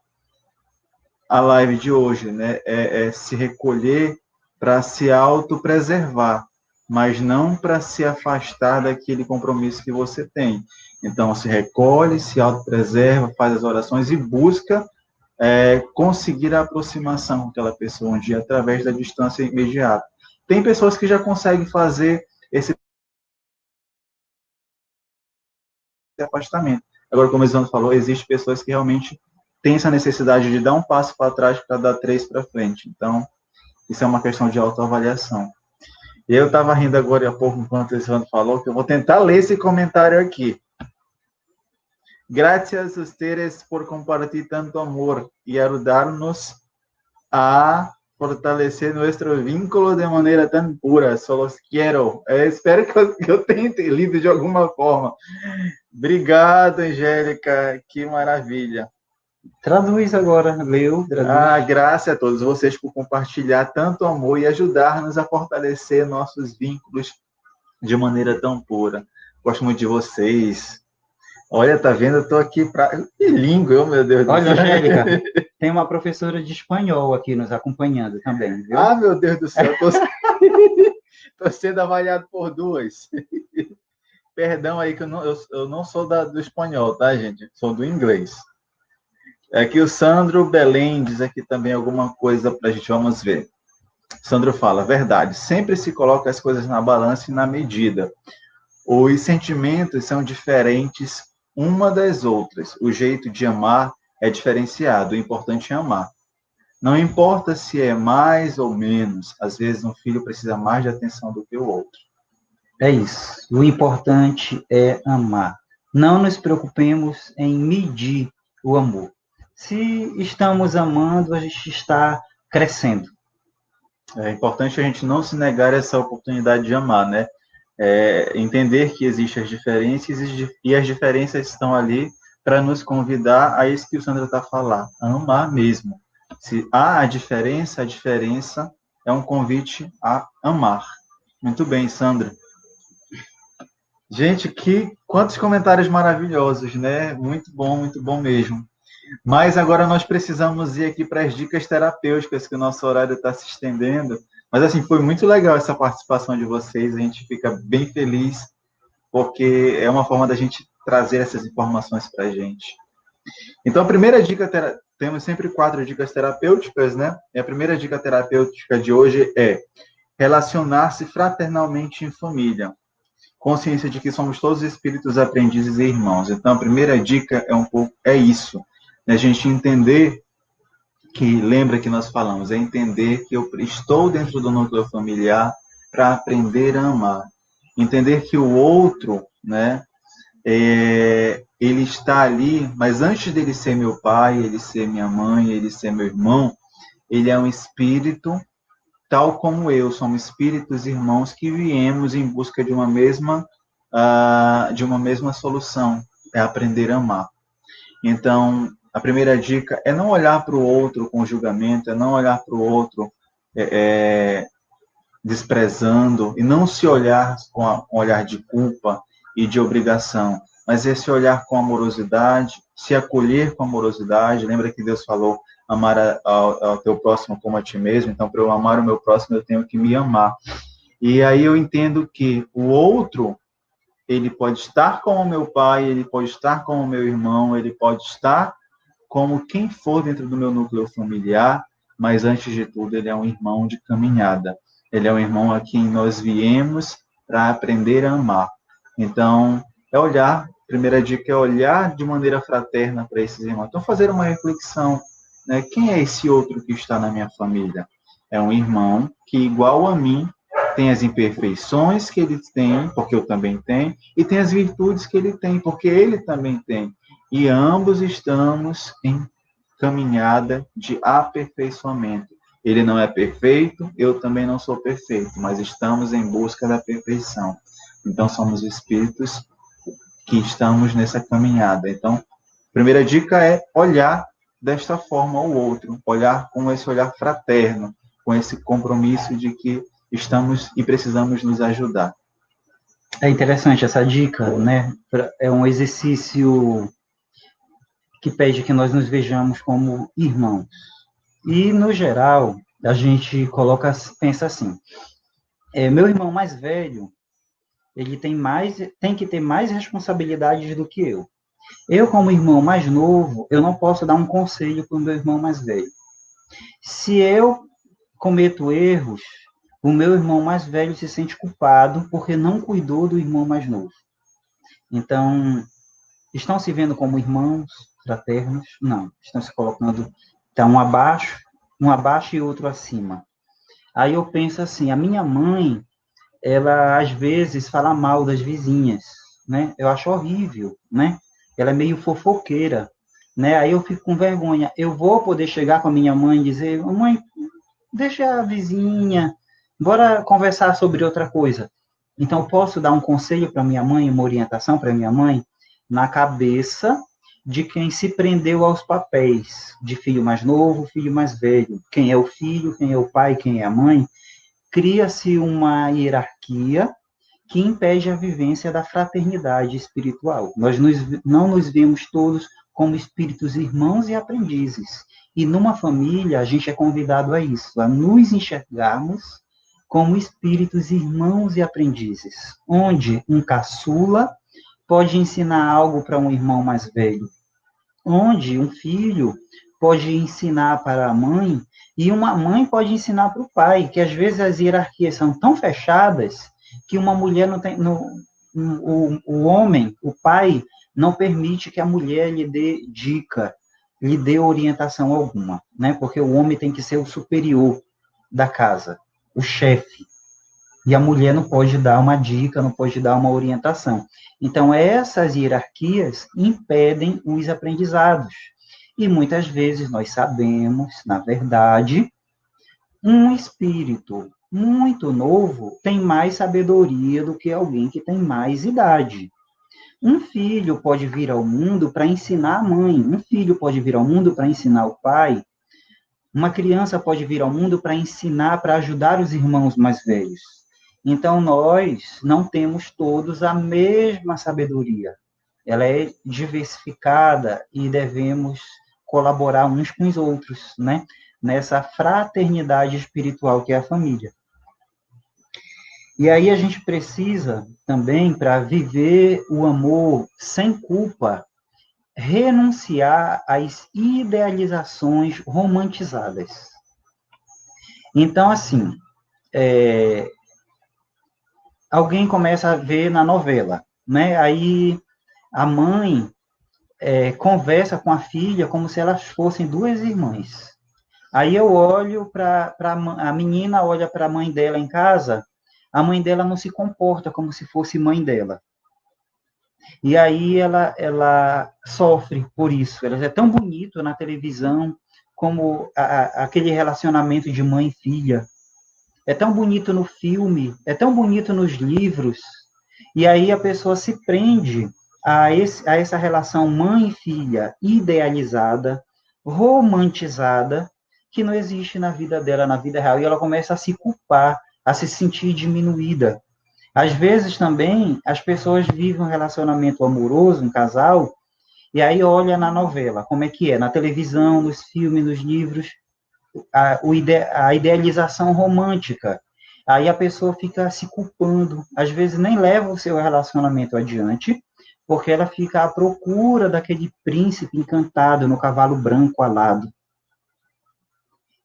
a live de hoje, né? É se recolher para se autopreservar, mas não para se afastar daquele compromisso que você tem. Então, se recolhe, se autopreserva, faz as orações e busca conseguir a aproximação com aquela pessoa um dia através da distância imediata. Tem pessoas que já conseguem fazer esse afastamento. Agora, como o Isandro falou, existem pessoas que realmente têm essa necessidade de dar um passo para trás para dar 3 para frente. Então, isso é uma questão de autoavaliação. Eu estava rindo agora há pouco, enquanto o Isandro falou, que eu vou tentar ler esse comentário aqui. Gracias a ustedes por compartir tanto amor y ayudarnos a fortalecer nuestro vínculo de maneira tão pura. Só los quiero. Espero que eu tenha lido de alguma forma. Obrigado, Angélica. Que maravilha. Traduz agora, leu. Traduz. Graças a todos vocês por compartilhar tanto amor e ajudar-nos a fortalecer nossos vínculos de maneira tão pura. Gosto muito de vocês. Olha, tá vendo? Eu tô aqui para bilíngue, meu Deus do céu. Olha, Angélica, tem uma professora de espanhol aqui nos acompanhando também, viu? Meu Deus do céu, tô sendo avaliado por 2. Perdão aí que eu não sou do espanhol, tá, gente? Sou do inglês. Aqui o Sandro Belém diz aqui também alguma coisa pra gente, vamos ver. Sandro fala, verdade, sempre se coloca as coisas na balança e na medida. Os sentimentos são diferentes uma das outras. O jeito de amar é diferenciado. O importante é amar. Não importa se é mais ou menos. Às vezes um filho precisa mais de atenção do que o outro. É isso. O importante é amar. Não nos preocupemos em medir o amor. Se estamos amando, a gente está crescendo. É importante a gente não se negar essa oportunidade de amar, né? Entender que existem as diferenças e as diferenças estão ali para nos convidar a isso que o Sandro está falando, a amar mesmo. Se há a diferença é um convite a amar. Muito bem, Sandro. Gente, quantos comentários maravilhosos, né? Muito bom mesmo. Mas agora nós precisamos ir aqui para as dicas terapêuticas, que o nosso horário está se estendendo. Mas, assim, foi muito legal essa participação de vocês, a gente fica bem feliz, porque é uma forma da gente trazer essas informações para a gente. Então, a primeira dica, temos sempre 4 dicas terapêuticas, né? E a primeira dica terapêutica de hoje é relacionar-se fraternalmente em família. Consciência de que somos todos espíritos aprendizes e irmãos. Então, a primeira dica é isso. A gente entender que, lembra que nós falamos, é entender que eu estou dentro do núcleo familiar para aprender a amar. Entender que o outro, né, ele está ali, mas antes dele ser meu pai, ele ser minha mãe, ele ser meu irmão, ele é um espírito, tal como eu, somos espíritos irmãos que viemos em busca de uma mesma solução, é aprender a amar. Então, a primeira dica é não olhar para o outro com julgamento, é não olhar para o outro desprezando, e não se olhar com um olhar de culpa e de obrigação, mas é se olhar com amorosidade, se acolher com amorosidade. Lembra que Deus falou, amar ao teu próximo como a ti mesmo? Então, para eu amar o meu próximo, eu tenho que me amar. E aí eu entendo que o outro, ele pode estar como meu pai, ele pode estar como meu irmão, ele pode estar como quem for dentro do meu núcleo familiar, mas antes de tudo ele é um irmão de caminhada. Ele é um irmão a quem nós viemos para aprender a amar. Então, é olhar, a primeira dica é olhar de maneira fraterna para esses irmãos. Então, fazer uma reflexão, né? Quem é esse outro que está na minha família? É um irmão que, igual a mim, tem as imperfeições que ele tem, porque eu também tenho, e tem as virtudes que ele tem, porque ele também tem. E ambos estamos em caminhada de aperfeiçoamento. Ele não é perfeito, eu também não sou perfeito, mas estamos em busca da perfeição. Então, somos espíritos que estamos nessa caminhada. Então, a primeira dica é olhar desta forma o outro, olhar com esse olhar fraterno, com esse compromisso de que estamos e precisamos nos ajudar. É interessante essa dica, né? É um exercício que pede que nós nos vejamos como irmãos. E, no geral, a gente pensa assim, meu irmão mais velho, ele tem que ter mais responsabilidades do que eu. Eu, como irmão mais novo, eu não posso dar um conselho para o meu irmão mais velho. Se eu cometo erros, o meu irmão mais velho se sente culpado porque não cuidou do irmão mais novo. Então, estão se vendo como irmãos fraternos? Não. Estão se colocando, tá um abaixo e outro acima. Aí eu penso assim, a minha mãe, ela às vezes fala mal das vizinhas, né? Eu acho horrível, né? Ela é meio fofoqueira, né? Aí eu fico com vergonha. Eu vou poder chegar com a minha mãe e dizer, mãe, deixa a vizinha, bora conversar sobre outra coisa. Então, eu posso dar um conselho para minha mãe, uma orientação para minha mãe, na cabeça de quem se prendeu aos papéis de filho mais novo, filho mais velho. Quem é o filho, quem é o pai, quem é a mãe. Cria-se uma hierarquia que impede a vivência da fraternidade espiritual. Nós não nos vemos todos como espíritos irmãos e aprendizes. E numa família, a gente é convidado a isso, a nos enxergarmos como espíritos irmãos e aprendizes, onde um caçula pode ensinar algo para um irmão mais velho, onde um filho pode ensinar para a mãe e uma mãe pode ensinar para o pai, que às vezes as hierarquias são tão fechadas que uma mulher não tem, o homem, o pai, não permite que a mulher lhe dê dica, lhe dê orientação alguma, né? Porque o homem tem que ser o superior da casa, o chefe. E a mulher não pode dar uma dica, não pode dar uma orientação. Então, essas hierarquias impedem os aprendizados. E muitas vezes nós sabemos, na verdade, um espírito muito novo tem mais sabedoria do que alguém que tem mais idade. Um filho pode vir ao mundo para ensinar a mãe, um filho pode vir ao mundo para ensinar o pai, uma criança pode vir ao mundo para ensinar, para ajudar os irmãos mais velhos. Então, nós não temos todos a mesma sabedoria. Ela é diversificada e devemos colaborar uns com os outros, né? Nessa fraternidade espiritual que é a família. E aí a gente precisa também, para viver o amor sem culpa, renunciar às idealizações romantizadas. Então, assim, alguém começa a ver na novela, né? Aí a mãe, conversa com a filha como se elas fossem duas irmãs. Aí eu olho para a menina, olha para a mãe dela em casa, a mãe dela não se comporta como se fosse mãe dela. E aí ela sofre por isso. Ela é tão bonito na televisão como aquele relacionamento de mãe e filha. É tão bonito no filme, é tão bonito nos livros. E aí a pessoa se prende a essa relação mãe e filha idealizada, romantizada, que não existe na vida dela, na vida real. E ela começa a se culpar, a se sentir diminuída. Às vezes também as pessoas vivem um relacionamento amoroso, um casal, e aí olha na novela, como é que é, na televisão, nos filmes, nos livros, a idealização romântica. Aí a pessoa fica se culpando, às vezes nem leva o seu relacionamento adiante, porque ela fica à procura daquele príncipe encantado no cavalo branco alado,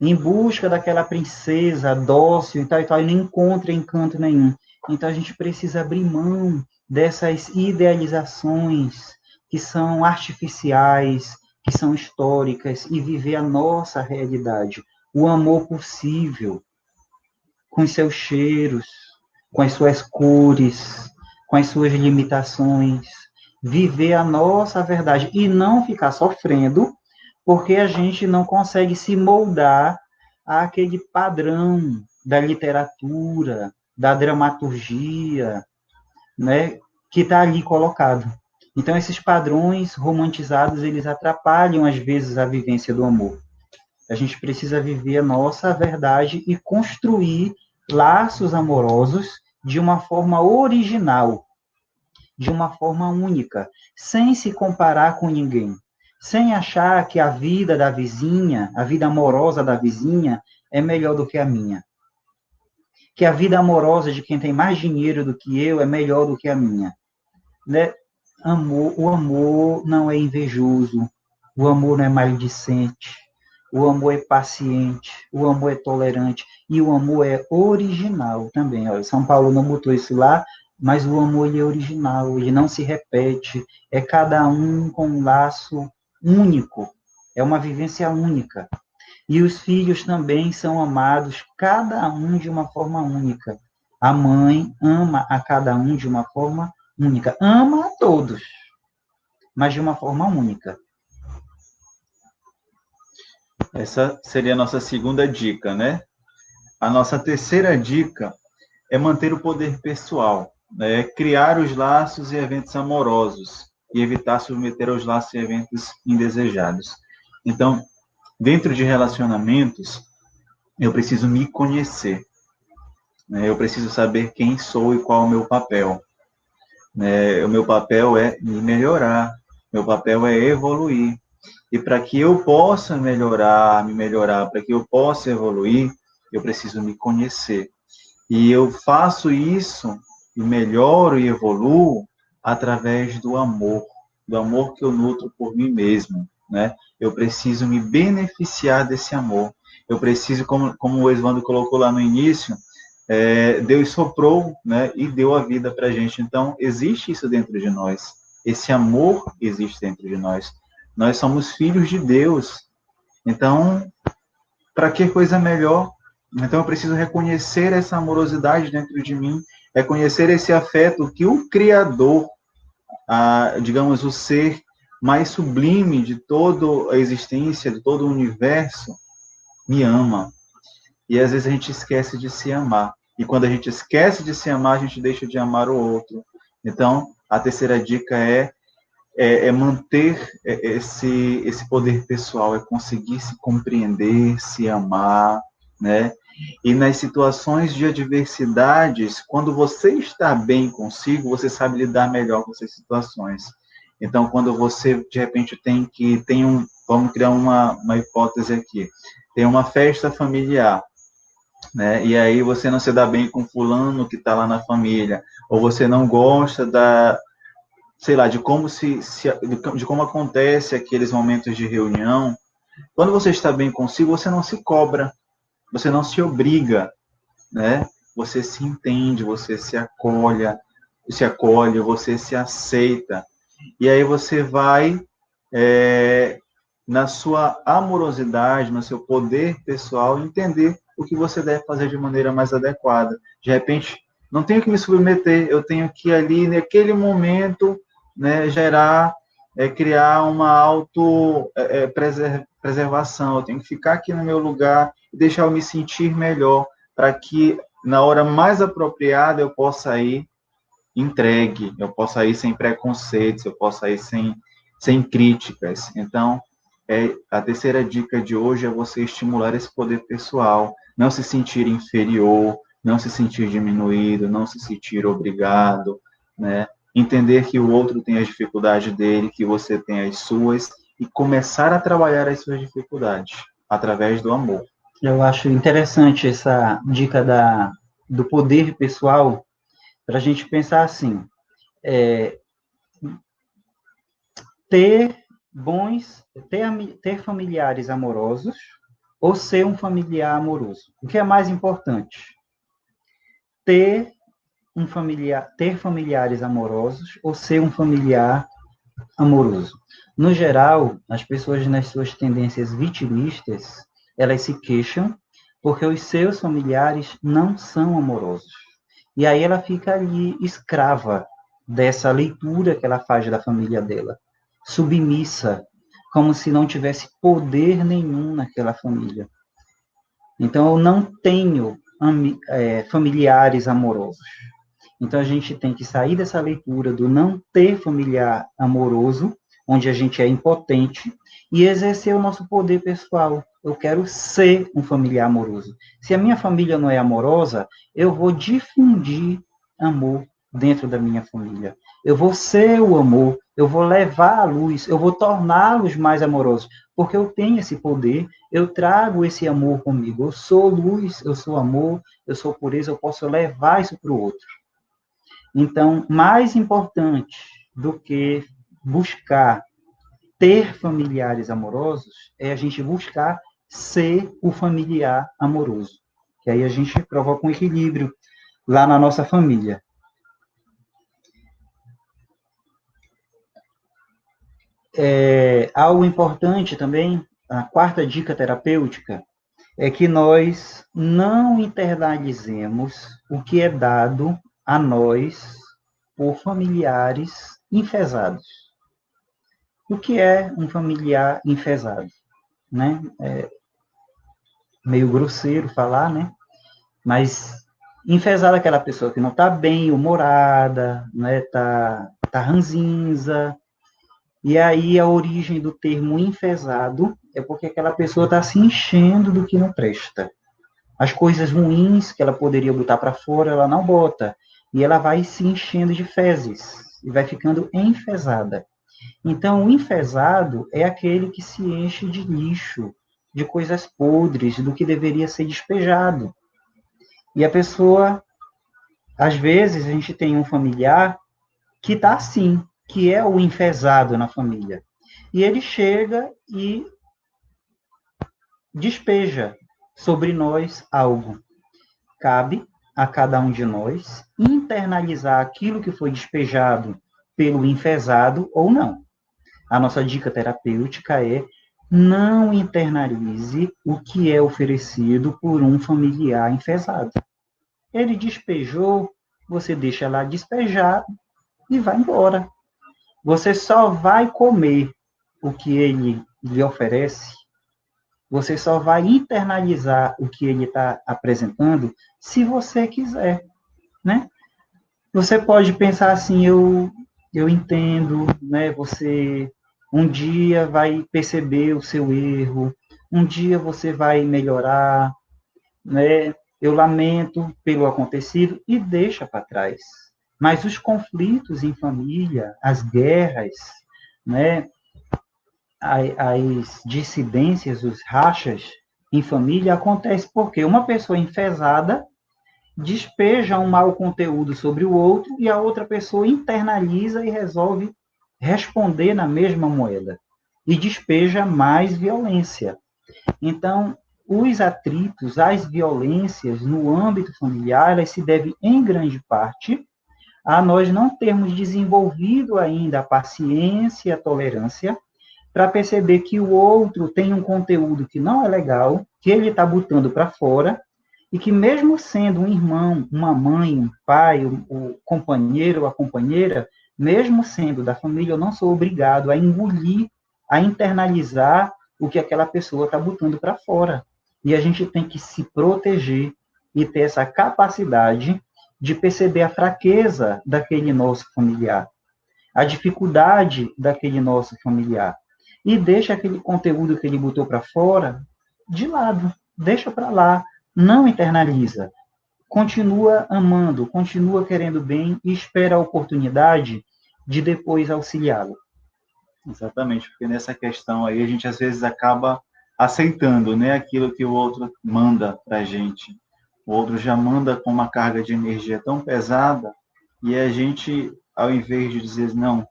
em busca daquela princesa dócil e tal, e não encontra encanto nenhum. Então a gente precisa abrir mão dessas idealizações que são artificiais, que são históricas, e viver a nossa realidade, o amor possível, com os seus cheiros, com as suas cores, com as suas limitações, viver a nossa verdade e não ficar sofrendo porque a gente não consegue se moldar àquele padrão da literatura, da dramaturgia, né, que está ali colocado. Então, esses padrões romantizados, eles atrapalham, às vezes, a vivência do amor. A gente precisa viver a nossa verdade e construir laços amorosos de uma forma original, de uma forma única, sem se comparar com ninguém, sem achar que a vida da vizinha, a vida amorosa da vizinha, é melhor do que a minha. Que a vida amorosa de quem tem mais dinheiro do que eu é melhor do que a minha. Né? O amor não é invejoso, o amor não é maledicente, o amor é paciente, o amor é tolerante, e o amor é original também. Olha, São Paulo não botou isso lá, mas o amor ele é original, ele não se repete, é cada um com um laço único, é uma vivência única. E os filhos também são amados, cada um de uma forma única. A mãe ama a cada um de uma forma única. Ama a todos, mas de uma forma única. Essa seria a nossa segunda dica, né? A nossa terceira dica é manter o poder pessoal, né? Criar os laços e eventos amorosos e evitar submeter aos laços e eventos indesejados. Então, dentro de relacionamentos, eu preciso me conhecer, né? Eu preciso saber quem sou e qual é o meu papel. Né? O meu papel é me melhorar, meu papel é evoluir. E para que eu possa me melhorar, para que eu possa evoluir, eu preciso me conhecer. E eu faço isso, e melhoro e evoluo através do amor que eu nutro por mim mesmo, né? Eu preciso me beneficiar desse amor. Eu preciso, como o Esvando colocou lá no início, Deus soprou, né, e deu a vida para a gente. Então, existe isso dentro de nós. Esse amor existe dentro de nós. Nós somos filhos de Deus. Então, para que coisa melhor? Então, eu preciso reconhecer essa amorosidade dentro de mim, reconhecer esse afeto que o Criador, digamos, o ser mais sublime de toda a existência, de todo o universo, me ama. E às vezes a gente esquece de se amar. E quando a gente esquece de se amar, a gente deixa de amar o outro. Então, a terceira dica é manter esse poder pessoal, é conseguir se compreender, se amar, né? E nas situações de adversidades, quando você está bem consigo, você sabe lidar melhor com essas situações. Então, quando você, de repente, vamos criar uma hipótese aqui, tem uma festa familiar, né? E aí você não se dá bem com fulano que está lá na família, ou você não gosta sei lá, de como acontece aqueles momentos de reunião. Quando você está bem consigo, você não se cobra, você não se obriga, né? Você se entende, você se acolhe, você se aceita. E aí você vai na sua amorosidade, no seu poder pessoal, entender o que você deve fazer de maneira mais adequada. De repente, não tenho que me submeter, eu tenho que ali, naquele momento, né, criar uma preservação. Eu tenho que ficar aqui no meu lugar e deixar eu me sentir melhor, para que na hora mais apropriada eu possa ir entregue, eu possa ir sem preconceitos, eu possa ir sem críticas. Então, a terceira dica de hoje é você estimular esse poder pessoal, não se sentir inferior, não se sentir diminuído, não se sentir obrigado, né? Entender que o outro tem as dificuldades dele, que você tem as suas, e começar a trabalhar as suas dificuldades através do amor. Eu acho interessante essa dica do poder pessoal, para a gente pensar assim, ter familiares amorosos ou ser um familiar amoroso. O que é mais importante? Ter familiares amorosos ou ser um familiar amoroso. No geral, as pessoas nas suas tendências vitimistas, elas se queixam porque os seus familiares não são amorosos. E aí ela fica ali escrava dessa leitura que ela faz da família dela, submissa, como se não tivesse poder nenhum naquela família. Então, eu não tenho familiares amorosos. Então, a gente tem que sair dessa leitura do não ter familiar amoroso, onde a gente é impotente, e exercer o nosso poder pessoal. Eu quero ser um familiar amoroso. Se a minha família não é amorosa, eu vou difundir amor dentro da minha família. Eu vou ser o amor, eu vou levar a luz, eu vou torná-los mais amorosos, porque eu tenho esse poder, eu trago esse amor comigo. Eu sou luz, eu sou amor, eu sou pureza, eu posso levar isso para o outro. Então, mais importante do que buscar ter familiares amorosos é a gente buscar ser o familiar amoroso. Que aí a gente provoca um equilíbrio lá na nossa família. Algo importante também, a quarta dica terapêutica, é que nós não internalizemos o que é dado a nós por familiares enfesados. O que é um familiar enfesado? Né? É meio grosseiro falar, né? Mas enfesada é aquela pessoa que não está bem humorada, né? Tá ranzinza. E aí a origem do termo enfesado é porque aquela pessoa está se enchendo do que não presta. As coisas ruins que ela poderia botar para fora, ela não bota. E ela vai se enchendo de fezes e vai ficando enfesada. Então, o enfesado é aquele que se enche de lixo, de coisas podres, do que deveria ser despejado. E a pessoa, às vezes, a gente tem um familiar que está assim, que é o enfesado na família. E ele chega e despeja sobre nós algo. Cabe a cada um de nós internalizar aquilo que foi despejado pelo enfesado ou não. A nossa dica terapêutica é: não internalize o que é oferecido por um familiar enfesado. Ele despejou, você deixa lá despejar e vai embora. Você só vai comer o que ele lhe oferece, você só vai internalizar o que ele está apresentando se você quiser, né? Você pode pensar assim, eu entendo, né? Você um dia vai perceber o seu erro, um dia você vai melhorar, né? Eu lamento pelo acontecido e deixa para trás. Mas os conflitos em família, as guerras, né? As dissidências, os rachas em família acontecem porque uma pessoa enfesada despeja um mau conteúdo sobre o outro e a outra pessoa internaliza e resolve responder na mesma moeda e despeja mais violência. Então, os atritos, as violências no âmbito familiar, elas se devem em grande parte a nós não termos desenvolvido ainda a paciência e a tolerância para perceber que o outro tem um conteúdo que não é legal, que ele está botando para fora, e que mesmo sendo um irmão, uma mãe, um pai, o companheiro ou a companheira, mesmo sendo da família, eu não sou obrigado a engolir, a internalizar o que aquela pessoa está botando para fora. E a gente tem que se proteger e ter essa capacidade de perceber a fraqueza daquele nosso familiar, a dificuldade daquele nosso familiar. E deixa aquele conteúdo que ele botou para fora de lado, deixa para lá, não internaliza. Continua amando, continua querendo bem e espera a oportunidade de depois auxiliá-lo. Exatamente, porque nessa questão aí a gente às vezes acaba aceitando, né, aquilo que o outro manda para a gente. O outro já manda com uma carga de energia tão pesada e a gente, ao invés de dizer não,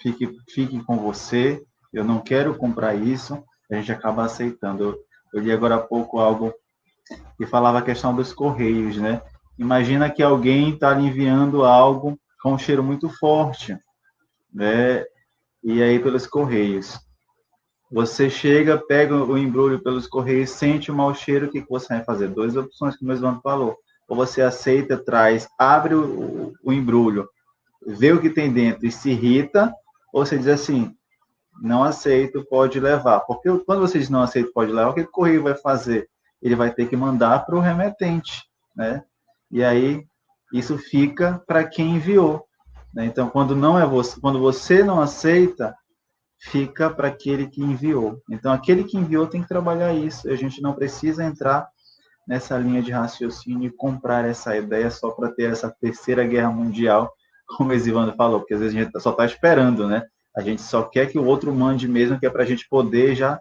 fique com você, eu não quero comprar isso, a gente acaba aceitando. Eu li agora há pouco algo que falava a questão dos correios, né? Imagina que alguém está lhe enviando algo com um cheiro muito forte, né? E aí pelos correios. Você chega, pega o embrulho pelos correios, sente o mau cheiro, o que você vai fazer? Duas opções, como o Oswaldo falou. Ou você aceita, traz, abre o embrulho, vê o que tem dentro e se irrita, ou você diz assim, não aceito, pode levar. Porque quando você diz não aceito, pode levar, o que o correio vai fazer? Ele vai ter que mandar para o remetente, né? E aí, isso fica para quem enviou, né? Então, quando não é você, quando você não aceita, fica para aquele que enviou. Então, aquele que enviou tem que trabalhar isso. A gente não precisa entrar nessa linha de raciocínio e comprar essa ideia só para ter essa terceira guerra mundial, como o Exivando falou, porque às vezes a gente só está esperando, né? A gente só quer que o outro mande mesmo, que é para a gente poder já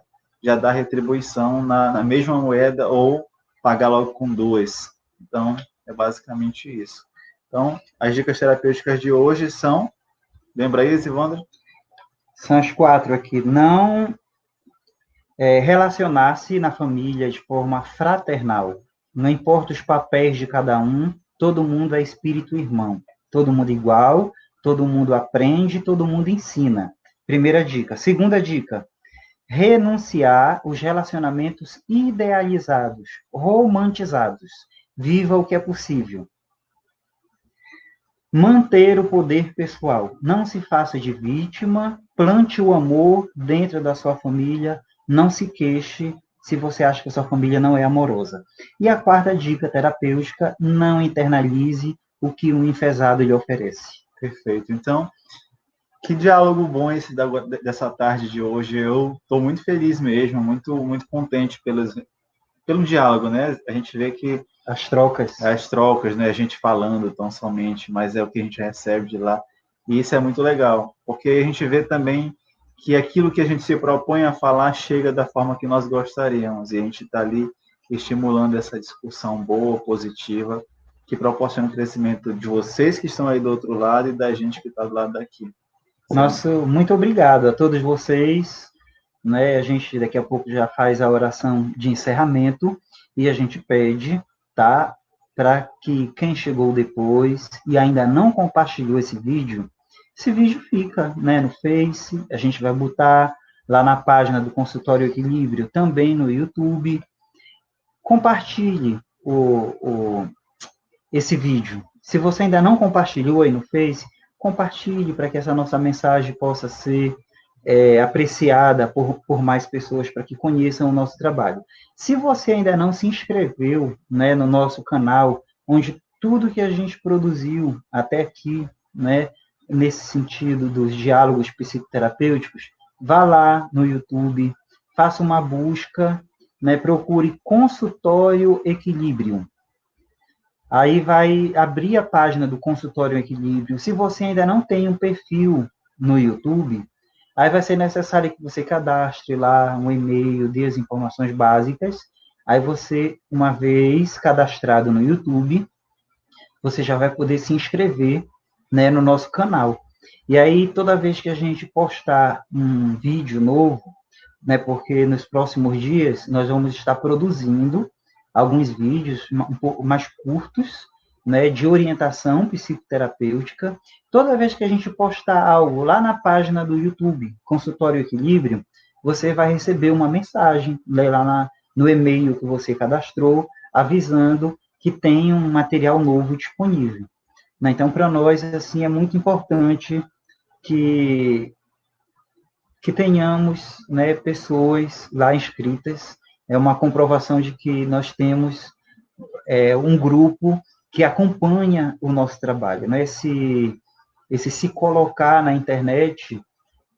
dar retribuição na mesma moeda ou pagar logo com duas. Então, é basicamente isso. Então, as dicas terapêuticas de hoje são... Lembra aí, Exivandro? São as 4 aqui. Não relacionar-se na família de forma fraternal. Não importa os papéis de cada um, todo mundo é espírito irmão. Todo mundo igual, todo mundo aprende, todo mundo ensina. Primeira dica. Segunda dica, renunciar os relacionamentos idealizados, romantizados. Viva o que é possível. Manter o poder pessoal. Não se faça de vítima, plante o amor dentro da sua família, não se queixe se você acha que a sua família não é amorosa. E a quarta dica terapêutica, não internalize o que um enfesado lhe oferece. Perfeito. Então, que diálogo bom esse dessa tarde de hoje. Eu estou muito feliz mesmo, muito, muito contente pelo diálogo, né? A gente vê que as trocas, né? A gente falando tão somente, mas é o que a gente recebe de lá. E isso é muito legal, porque a gente vê também que aquilo que a gente se propõe a falar chega da forma que nós gostaríamos. E a gente está ali estimulando essa discussão boa, positiva, que proporciona o crescimento de vocês que estão aí do outro lado e da gente que está do lado daqui. Muito obrigado a todos vocês. Né? A gente daqui a pouco já faz a oração de encerramento e a gente pede, tá? Para que quem chegou depois e ainda não compartilhou esse vídeo fica, né, no Face, a gente vai botar lá na página do Consultório Equilíbrio, também no YouTube. Compartilhe esse vídeo. Se você ainda não compartilhou aí no Face, compartilhe para que essa nossa mensagem possa ser apreciada por mais pessoas, para que conheçam o nosso trabalho. Se você ainda não se inscreveu, né, no nosso canal, onde tudo que a gente produziu até aqui, né, nesse sentido dos diálogos psicoterapêuticos, vá lá no YouTube, faça uma busca, né, procure Consultório Equilíbrio. Aí vai abrir a página do Consultório Equilíbrio. Se você ainda não tem um perfil no YouTube, aí vai ser necessário que você cadastre lá um e-mail, dê as informações básicas. Aí você, uma vez cadastrado no YouTube, você já vai poder se inscrever, né, no nosso canal. E aí, toda vez que a gente postar um vídeo novo, né, porque nos próximos dias nós vamos estar produzindo alguns vídeos um pouco mais curtos, né, de orientação psicoterapêutica. Toda vez que a gente postar algo lá na página do YouTube, Consultório Equilíbrio, você vai receber uma mensagem, né, lá no e-mail que você cadastrou, avisando que tem um material novo disponível. Né? Então, para nós, assim, é muito importante que tenhamos, né, pessoas lá inscritas. É uma comprovação de que nós temos um grupo que acompanha o nosso trabalho. Né? Esse se colocar na internet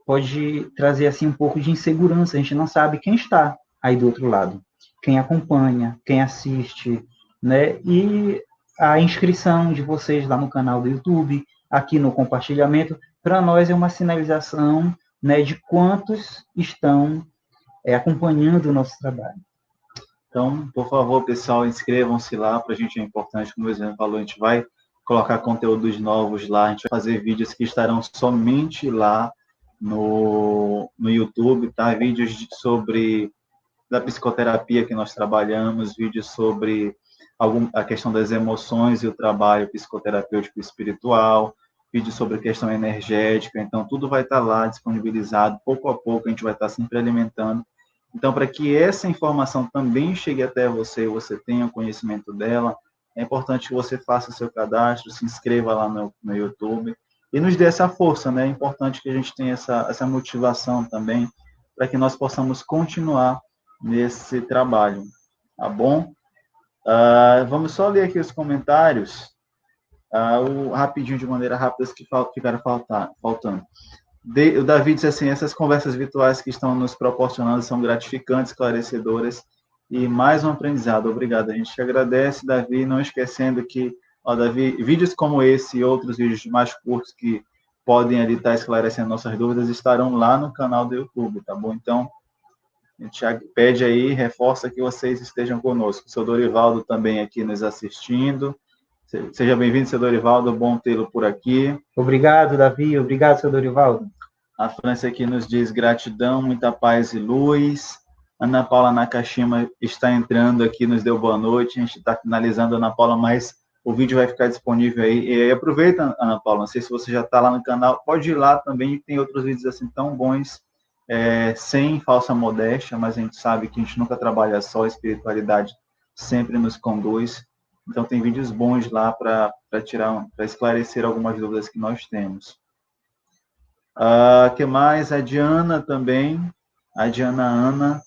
pode trazer assim um pouco de insegurança. A gente não sabe quem está aí do outro lado, quem acompanha, quem assiste, né? E a inscrição de vocês lá no canal do YouTube, aqui no compartilhamento, para nós é uma sinalização, né, de quantos estão acompanhando o nosso trabalho. Então, por favor, pessoal, inscrevam-se lá, para a gente é importante, como o Luciano falou, a gente vai colocar conteúdos novos lá, a gente vai fazer vídeos que estarão somente lá no YouTube, tá? Vídeos sobre da psicoterapia que nós trabalhamos, vídeos sobre a questão das emoções e o trabalho psicoterapêutico espiritual, vídeos sobre a questão energética, então tudo vai estar lá disponibilizado, pouco a pouco a gente vai estar sempre alimentando. Então, para que essa informação também chegue até você, você tenha conhecimento dela, é importante que você faça o seu cadastro, se inscreva lá no YouTube e nos dê essa força, né? É importante que a gente tenha essa motivação também, para que nós possamos continuar nesse trabalho, tá bom? Vamos só ler aqui os comentários, rapidinho, de maneira rápida, que ficaram faltando. O Davi disse assim: essas conversas virtuais que estão nos proporcionando são gratificantes, esclarecedoras e mais um aprendizado. Obrigado. A gente te agradece, Davi, não esquecendo que, Davi, vídeos como esse e outros vídeos mais curtos que podem ali estar esclarecendo nossas dúvidas estarão lá no canal do YouTube, tá bom? Então, a gente pede aí, reforça que vocês estejam conosco. O seu Dorivaldo também aqui nos assistindo. Seja bem-vindo, seu Dorivaldo, bom tê-lo por aqui. Obrigado, Davi. Obrigado, seu Dorivaldo. A França aqui nos diz gratidão, muita paz e luz. Ana Paula Nakashima está entrando aqui, nos deu boa noite. A gente está finalizando, Ana Paula, mas o vídeo vai ficar disponível aí. E aí, aproveita, Ana Paula, não sei se você já está lá no canal, pode ir lá também, tem outros vídeos assim tão bons, sem falsa modéstia, mas a gente sabe que a gente nunca trabalha só, a espiritualidade sempre nos conduz. Então tem vídeos bons lá para esclarecer algumas dúvidas que nós temos. Que mais? A Diana também, a Diana Ana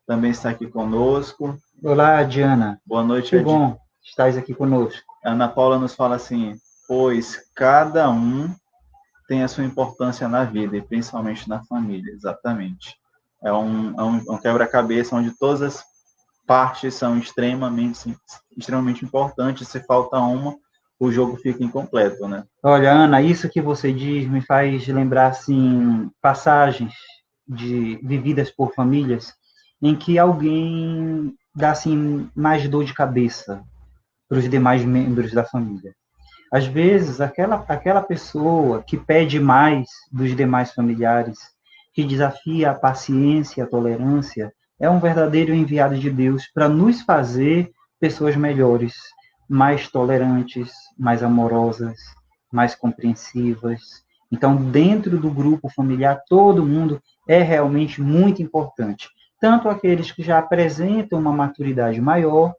também está aqui conosco. Olá, Diana. Boa noite, que bom estás aqui conosco. A Ana Paula nos fala assim: pois cada um tem a sua importância na vida, e principalmente na família, exatamente. É um quebra-cabeça onde todas as partes são extremamente importantes. Se falta uma, o jogo fica incompleto, né? Olha, Ana, isso que você diz me faz lembrar, assim, passagens vividas por famílias em que alguém dá, assim, mais dor de cabeça para os demais membros da família. Às vezes, aquela pessoa que pede mais dos demais familiares, que desafia a paciência, a tolerância, é um verdadeiro enviado de Deus para nos fazer pessoas melhores, mais tolerantes, mais amorosas, mais compreensivas. Então, dentro do grupo familiar, todo mundo é realmente muito importante. Tanto aqueles que já apresentam uma maturidade maior,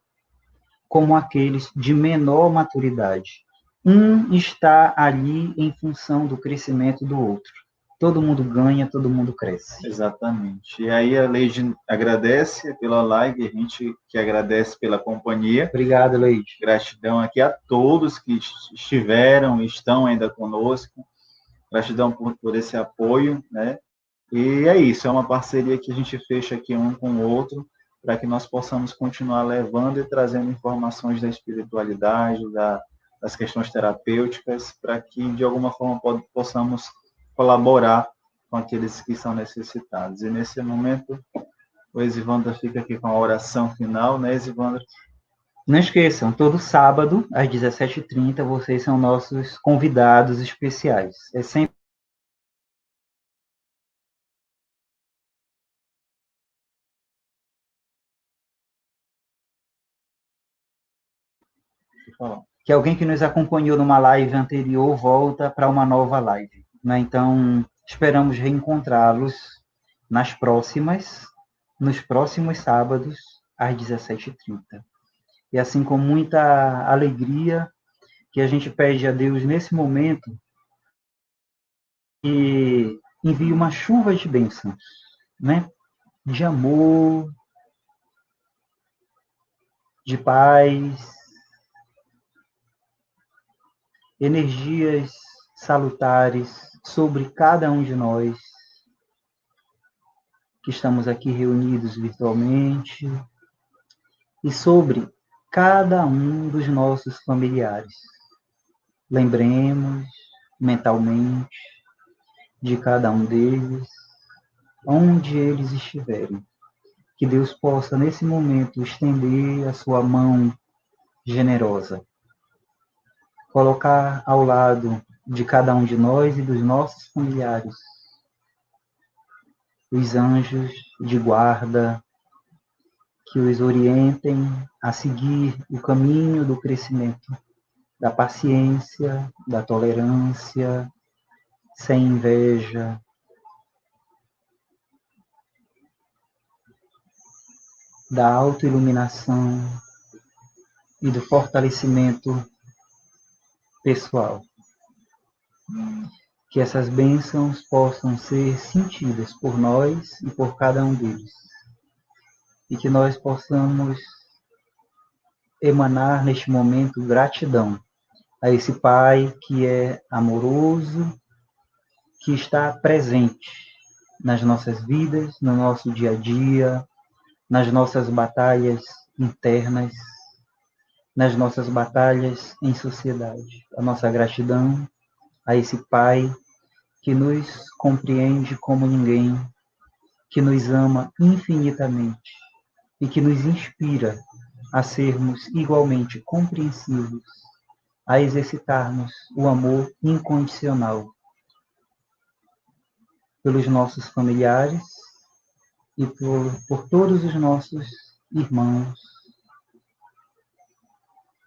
como aqueles de menor maturidade. Um está ali em função do crescimento do outro. Todo mundo ganha, todo mundo cresce. Exatamente. E aí a Leide agradece pela live, a gente que agradece pela companhia. Obrigado, Leide. Gratidão aqui a todos que estiveram e estão ainda conosco. Gratidão por esse apoio, né? E é isso, é uma parceria que a gente fecha aqui um com o outro, para que nós possamos continuar levando e trazendo informações da espiritualidade, das questões terapêuticas, para que, de alguma forma, possamos colaborar com aqueles que são necessitados. E, nesse momento, o Exivandro fica aqui com a oração final, né, Exivandro? Não esqueçam, todo sábado, às 17h30, vocês são nossos convidados especiais. É sempre que alguém que nos acompanhou numa live anterior volta para uma nova live, né? Então, esperamos reencontrá-los nos próximos sábados, às 17h30. E assim, com muita alegria, que a gente pede a Deus nesse momento que envie uma chuva de bênçãos, né? De amor, de paz, energias salutares sobre cada um de nós que estamos aqui reunidos virtualmente e sobre cada um dos nossos familiares. Lembremos mentalmente de cada um deles, onde eles estiverem. Que Deus possa, nesse momento, estender a sua mão generosa, colocar ao lado de cada um de nós e dos nossos familiares os anjos de guarda que os orientem a seguir o caminho do crescimento, da paciência, da tolerância, sem inveja, da autoiluminação e do fortalecimento pessoal. Que essas bênçãos possam ser sentidas por nós e por cada um deles. E que nós possamos emanar neste momento gratidão a esse Pai que é amoroso, que está presente nas nossas vidas, no nosso dia a dia, nas nossas batalhas internas, nas nossas batalhas em sociedade. A nossa gratidão a esse Pai que nos compreende como ninguém, que nos ama infinitamente e que nos inspira a sermos igualmente compreensivos, a exercitarmos o amor incondicional pelos nossos familiares e por todos os nossos irmãos,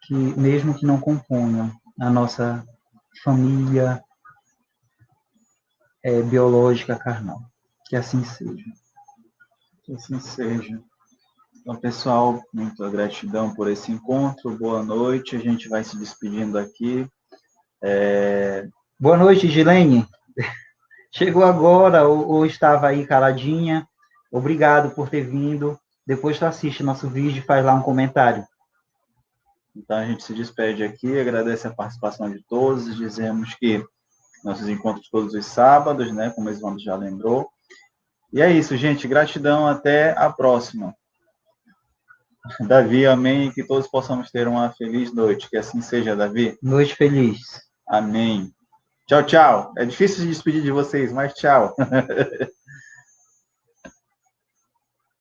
que mesmo que não componham a nossa família biológica carnal. Que assim seja. Que assim seja. Então, pessoal, muita gratidão por esse encontro. Boa noite. A gente vai se despedindo aqui. Boa noite, Gilene. Chegou agora ou estava aí caladinha. Obrigado por ter vindo. Depois tu assiste nosso vídeo e faz lá um comentário. Então, a gente se despede aqui, agradece a participação de todos, dizemos que nossos encontros todos os sábados, né, como o Esvando já lembrou. E é isso, gente, gratidão, até a próxima. Davi, amém, que todos possamos ter uma feliz noite, que assim seja, Davi. Noite feliz. Amém. Tchau, tchau. É difícil se despedir de vocês, mas tchau.